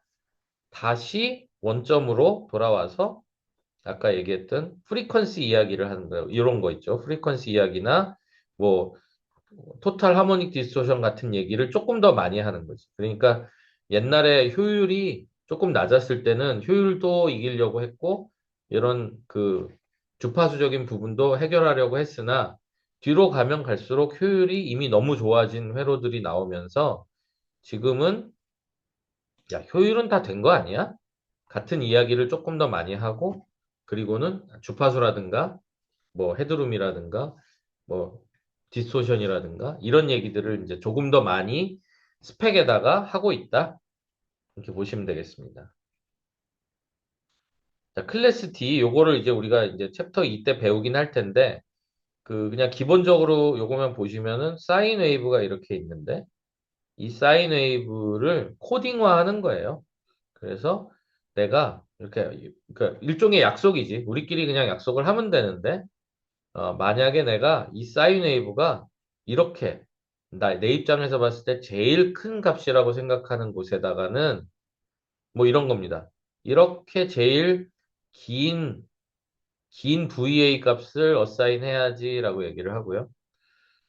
다시 원점으로 돌아와서 아까 얘기했던 프리퀀시 이야기를 하는 거예요. 이런 거 있죠. 프리퀀시 이야기나 뭐 토탈 하모닉 디스토션 같은 얘기를 조금 더 많이 하는 거지. 그러니까 옛날에 효율이 조금 낮았을 때는 효율도 이기려고 했고 이런 그 주파수적인 부분도 해결하려고 했으나 뒤로 가면 갈수록 효율이 이미 너무 좋아진 회로들이 나오면서 지금은 야, 효율은 다 된 거 아니야? 같은 이야기를 조금 더 많이 하고, 그리고는 주파수라든가, 뭐 헤드룸이라든가, 뭐 디스토션이라든가, 이런 얘기들을 이제 조금 더 많이 스펙에다가 하고 있다. 이렇게 보시면 되겠습니다. 자, 클래스 D, 요거를 이제 우리가 이제 챕터 2 때 배우긴 할 텐데, 그냥 기본적으로 요거만 보시면은 사인 웨이브가 이렇게 있는데, 이 사인 웨이브를 코딩화하는 거예요. 그래서 내가 이렇게 그러니까 일종의 약속이지. 우리끼리 그냥 약속을 하면 되는데 만약에 내가 이 사인 웨이브가 이렇게 내 입장에서 봤을 때 제일 큰 값이라고 생각하는 곳에다가는 뭐 이런 겁니다. 이렇게 제일 긴, 긴 VA 값을 어사인 해야지라고 얘기를 하고요.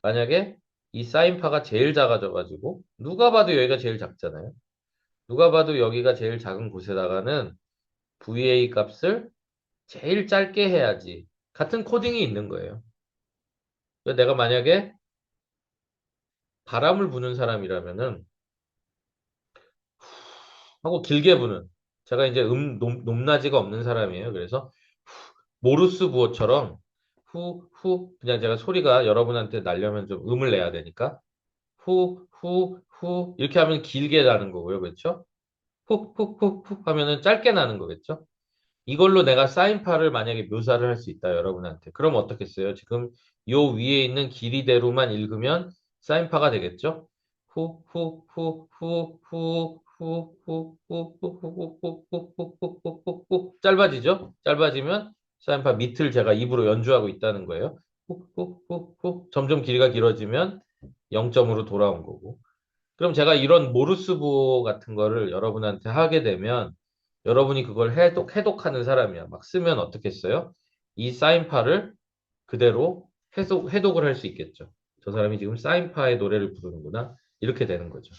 만약에 이 사인파가 제일 작아져가지고 누가 봐도 여기가 제일 작잖아요. 누가 봐도 여기가 제일 작은 곳에다가는 VA 값을 제일 짧게 해야지. 같은 코딩이 있는 거예요. 그러니까 내가 만약에 바람을 부는 사람이라면은 하고 길게 부는 제가 이제 높낮이가 없는 사람이에요. 그래서 모르스 부호처럼 후 그냥 제가 소리가 여러분한테 나려면 좀 음을 내야 되니까 후 이렇게 하면 길게 나는 거고요. 그렇죠? 훅 하면은 짧게 나는 거겠죠? 이걸로 내가 사인파를 만약에 묘사를 할 수 있다, 여러분한테. 그럼 어떻겠어요? 지금 요 위에 있는 길이대로만 읽으면 사인파가 되겠죠? 후, 후, 후, 후, 후, 훅훅훅훅훅훅훅훅훅훅훅훅훅훅 짧아지죠? 짧아지면 사인파 밑을 제가 입으로 연주하고 있다는 거예요. 훅훅훅훅 점점 길이가 길어지면 0점으로 돌아온 거고. 그럼 제가 이런 모르스부호 같은 거를 여러분한테 하게 되면 여러분이 그걸 해독하는 사람이야. 막 쓰면 어떻겠어요? 이 사인파를 그대로 해독을 할 수 있겠죠. 저 사람이 지금 사인파의 노래를 부르는구나. 이렇게 되는 거죠.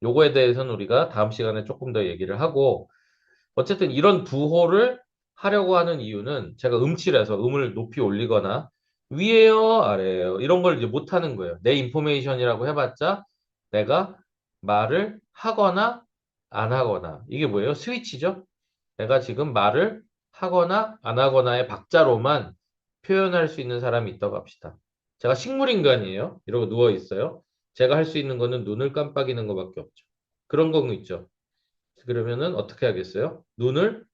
요거에 대해서는 우리가 다음 시간에 조금 더 얘기를 하고, 어쨌든 이런 부호를 하려고 하는 이유는 제가 음칠해서 음을 높이 올리거나 위에요, 아래에요 이런 걸 이제 못 하는 거예요. 내 인포메이션이라고 해봤자 내가 말을 하거나 안 하거나 이게 뭐예요? 스위치죠? 내가 지금 말을 하거나 안 하거나의 박자로만 표현할 수 있는 사람이 있다고 합시다. 제가 식물인간이에요. 이러고 누워 있어요. 제가 할 수 있는 거는 눈을 깜빡이는 것밖에 없죠. 그런 거 있죠. 그러면은 어떻게 하겠어요? 눈을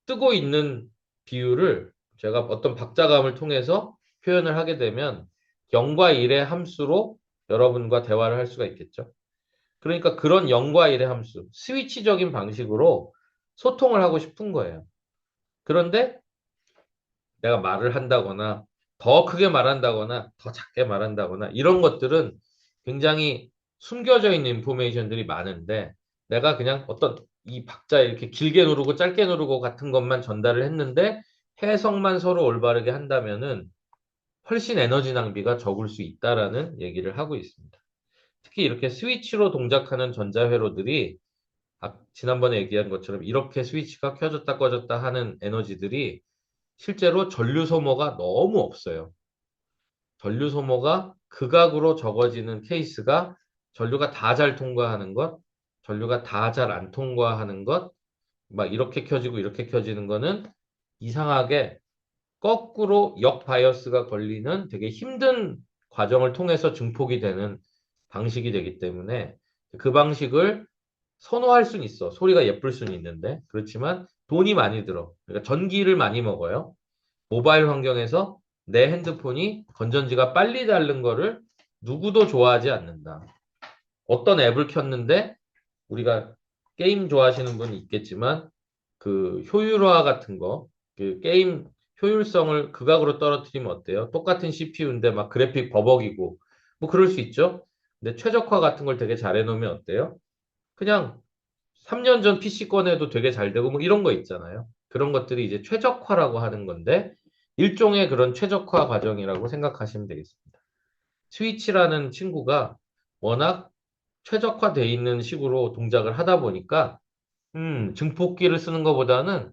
뜨고 있는 비율을 제가 어떤 박자감을 통해서 표현을 하게 되면 0과 1의 함수로 여러분과 대화를 할 수가 있겠죠. 그러니까 그런 0과 1의 함수, 스위치적인 방식으로 소통을 하고 싶은 거예요. 그런데 내가 말을 한다거나 더 크게 말한다거나 더 작게 말한다거나 이런 것들은 굉장히 숨겨져 있는 인포메이션들이 많은데 내가 그냥 어떤 이 박자 이렇게 길게 누르고 짧게 누르고 같은 것만 전달을 했는데 해석만 서로 올바르게 한다면은 훨씬 에너지 낭비가 적을 수 있다라는 얘기를 하고 있습니다. 특히 이렇게 스위치로 동작하는 전자회로들이 지난번에 얘기한 것처럼 이렇게 스위치가 켜졌다 꺼졌다 하는 에너지들이 실제로 전류 소모가 너무 없어요. 전류 소모가 극악으로 적어지는 케이스가 전류가 다 잘 통과하는 것, 전류가 다 잘 안 통과하는 것, 막 이렇게 켜지고 이렇게 켜지는 거는 이상하게 거꾸로 역바이어스가 걸리는 되게 힘든 과정을 통해서 증폭이 되는 방식이 되기 때문에 그 방식을 선호할 수는 있어. 소리가 예쁠 수는 있는데. 그렇지만 돈이 많이 들어. 그러니까 전기를 많이 먹어요. 모바일 환경에서 내 핸드폰이 건전지가 빨리 닳는 거를 누구도 좋아하지 않는다. 어떤 앱을 켰는데 우리가 게임 좋아하시는 분이 있겠지만 그 효율화 같은 거, 그 게임 효율성을 극악으로 떨어뜨리면 어때요? 똑같은 CPU인데 막 그래픽 버벅이고 뭐 그럴 수 있죠. 근데 최적화 같은 걸 되게 잘 해놓으면 어때요? 그냥 3년 전 PC 꺼내도 되게 잘 되고 뭐 이런 거 있잖아요. 그런 것들이 이제 최적화라고 하는 건데 일종의 그런 최적화 과정이라고 생각하시면 되겠습니다. 스위치라는 친구가 워낙 최적화되어 있는 식으로 동작을 하다 보니까 증폭기를 쓰는 것보다는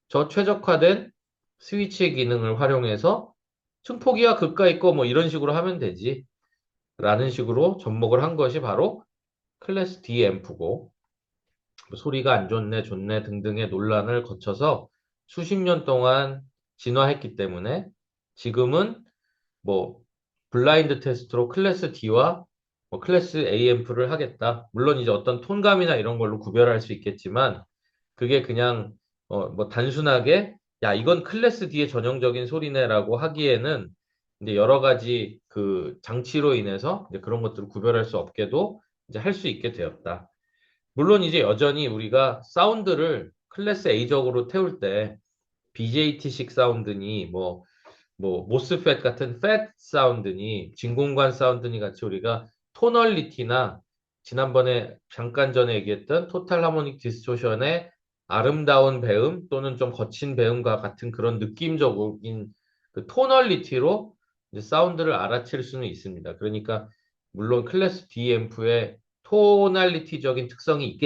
저 최적화된 스위치의 기능을 활용해서 증폭기가 그까이 거 뭐 이런 식으로 하면 되지 라는 식으로 접목을 한 것이 바로 클래스 D 앰프고 소리가 안 좋네, 좋네 등등의 논란을 거쳐서 수십 년 동안 진화했기 때문에 지금은 뭐 블라인드 테스트로 클래스 D와 뭐 클래스 A 앰프를 하겠다. 물론 이제 어떤 톤감이나 이런 걸로 구별할 수 있겠지만 그게 그냥 뭐 단순하게 야 이건 클래스 D의 전형적인 소리네라고 하기에는 이제 여러 가지 그 장치로 인해서 이제 그런 것들을 구별할 수 없게도 이제 할 수 있게 되었다. 물론 이제 여전히 우리가 사운드를 클래스 A적으로 태울 때 BJT식 사운드니 뭐 모스펫 같은 팻 사운드니 진공관 사운드니 같이 우리가 토널리티나 지난번에 잠깐 전에 얘기했던 토탈 하모닉 디스토션의 아름다운 배음 또는 좀 거친 배음과 같은 그런 느낌적인 그 토널리티로 이제 사운드를 알아챌 수는 있습니다. 그러니까 물론 클래스 D 앰프의 토널리티적인 특성이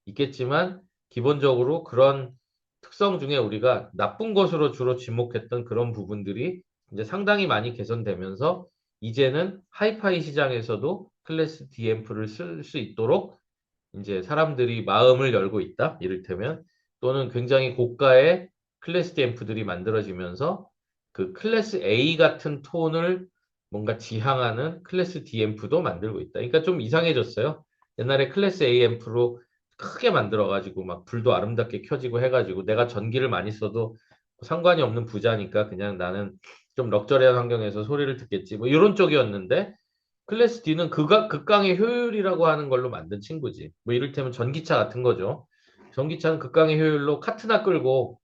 있겠지만 기본적으로 그런 특성 중에 우리가 나쁜 것으로 주로 지목했던 그런 부분들이 이제 상당히 많이 개선되면서 이제는 하이파이 시장에서도 클래스 D 앰프를 쓸 수 있도록 이제 사람들이 마음을 열고 있다. 이를테면 또는 굉장히 고가의 클래스 D 앰프들이 만들어지면서 그 클래스 A 같은 톤을 뭔가 지향하는 클래스 D 앰프도 만들고 있다. 그러니까 좀 이상해졌어요. 옛날에 클래스 A 앰프로 크게 만들어가지고 막 불도 아름답게 켜지고 해가지고 내가 전기를 많이 써도 상관이 없는 부자니까 그냥 나는 좀 럭셔리한 환경에서 소리를 듣겠지 뭐 이런 쪽이었는데 클래스 D는 극강의 효율이라고 하는 걸로 만든 친구지. 뭐 이를테면 전기차 같은 거죠. 전기차는 극강의 효율로 카트나 끌고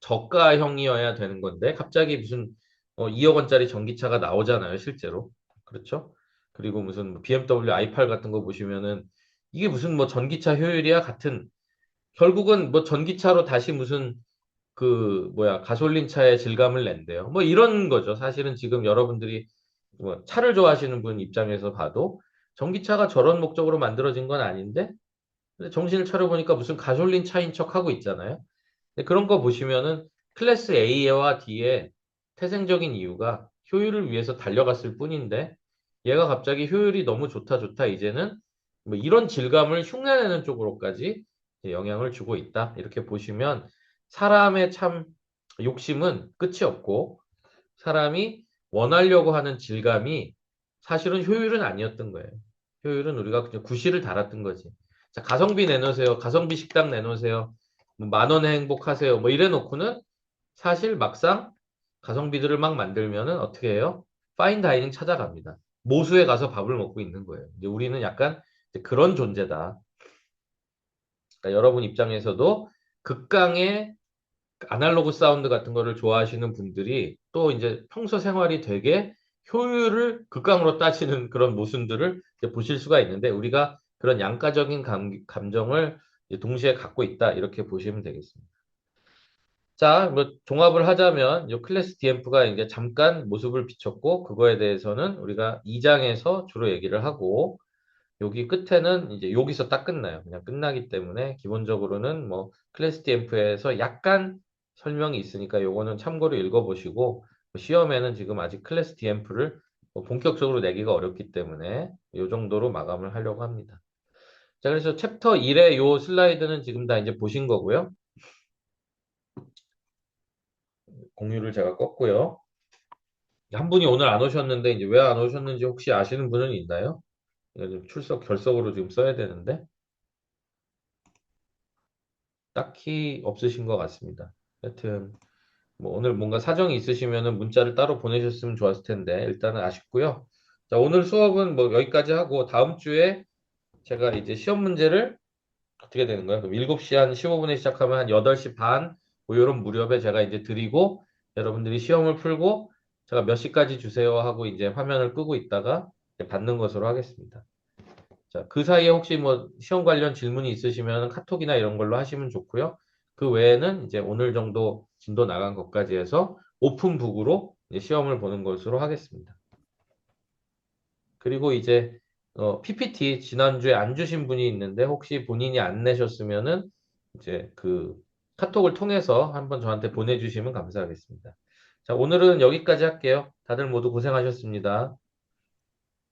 저가형이어야 되는 건데 갑자기 무슨 2억 원짜리 전기차가 나오잖아요, 실제로. 그렇죠? 그리고 무슨 뭐 BMW i8 같은 거 보시면은 이게 무슨 뭐 전기차 효율이야 같은 결국은 뭐 전기차로 다시 무슨 그 뭐야 가솔린 차의 질감을 낸대요. 뭐 이런 거죠. 사실은 지금 여러분들이 뭐 차를 좋아하시는 분 입장에서 봐도 전기차가 저런 목적으로 만들어진 건 아닌데 근데 정신을 차려보니까 무슨 가솔린 차인 척 하고 있잖아요. 근데 그런 거 보시면은 클래스 A와 D의 태생적인 이유가 효율을 위해서 달려갔을 뿐인데 얘가 갑자기 효율이 너무 좋다 좋다 이제는 뭐 이런 질감을 흉내내는 쪽으로까지 이제 영향을 주고 있다. 이렇게 보시면 사람의 참 욕심은 끝이 없고 사람이 원하려고 하는 질감이 사실은 효율은 아니었던 거예요. 효율은 우리가 그냥 구실을 달았던 거지. 자, 가성비 내놓으세요. 가성비 식당 내놓으세요. 뭐 만 원의 행복하세요. 뭐 이래 놓고는 사실 막상 가성비들을 막 만들면은 어떻게 해요? 파인 다이닝 찾아갑니다. 모수에 가서 밥을 먹고 있는 거예요. 이제 우리는 약간 이제 그런 존재다. 그러니까 여러분 입장에서도 극강의 아날로그 사운드 같은 거를 좋아하시는 분들이 또 이제 평소 생활이 되게 효율을 극강으로 따지는 그런 모순들을 이제 보실 수가 있는데 우리가 그런 양가적인 감정을 이제 동시에 갖고 있다 이렇게 보시면 되겠습니다. 자, 뭐 종합을 하자면 이 클래스 DMF가 이제 잠깐 모습을 비췄고 그거에 대해서는 우리가 2장에서 주로 얘기를 하고 여기 끝에는 이제 여기서 딱 끝나요. 그냥 끝나기 때문에 기본적으로는 뭐 클래스 DMF에서 약간 설명이 있으니까 요거는 참고로 읽어보시고 시험에는 지금 아직 클래스 DMF를 본격적으로 내기가 어렵기 때문에 요 정도로 마감을 하려고 합니다. 자, 그래서 챕터 1의 요 슬라이드는 지금 다 이제 보신 거고요. 공유를 제가 껐고요. 한 분이 오늘 안 오셨는데 이제 왜 안 오셨는지 혹시 아시는 분은 있나요? 이거 좀 출석 결석으로 지금 써야 되는데 딱히 없으신 것 같습니다. 하여튼 뭐 오늘 뭔가 사정이 있으시면은 문자를 따로 보내셨으면 좋았을 텐데 일단은 아쉽고요. 자, 오늘 수업은 뭐 여기까지 하고 다음 주에 제가 이제 시험 문제를 어떻게 되는 거예요? 그럼 7시 한 15분에 시작하면 한 8시 반, 뭐 이런 무렵에 제가 이제 드리고, 여러분들이 시험을 풀고, 제가 몇 시까지 주세요 하고 이제 화면을 끄고 있다가 이제 받는 것으로 하겠습니다. 자, 그 사이에 혹시 뭐 시험 관련 질문이 있으시면 카톡이나 이런 걸로 하시면 좋고요. 그 외에는 이제 오늘 정도 진도 나간 것까지 해서 오픈북으로 이제 시험을 보는 것으로 하겠습니다. 그리고 이제 PPT 지난주에 안 주신 분이 있는데 혹시 본인이 안 내셨으면은 이제 그 카톡을 통해서 한번 저한테 보내주시면 감사하겠습니다. 자, 오늘은 여기까지 할게요. 다들 모두 고생하셨습니다.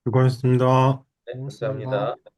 수고하셨습니다. 네, 고맙습니다. 감사합니다.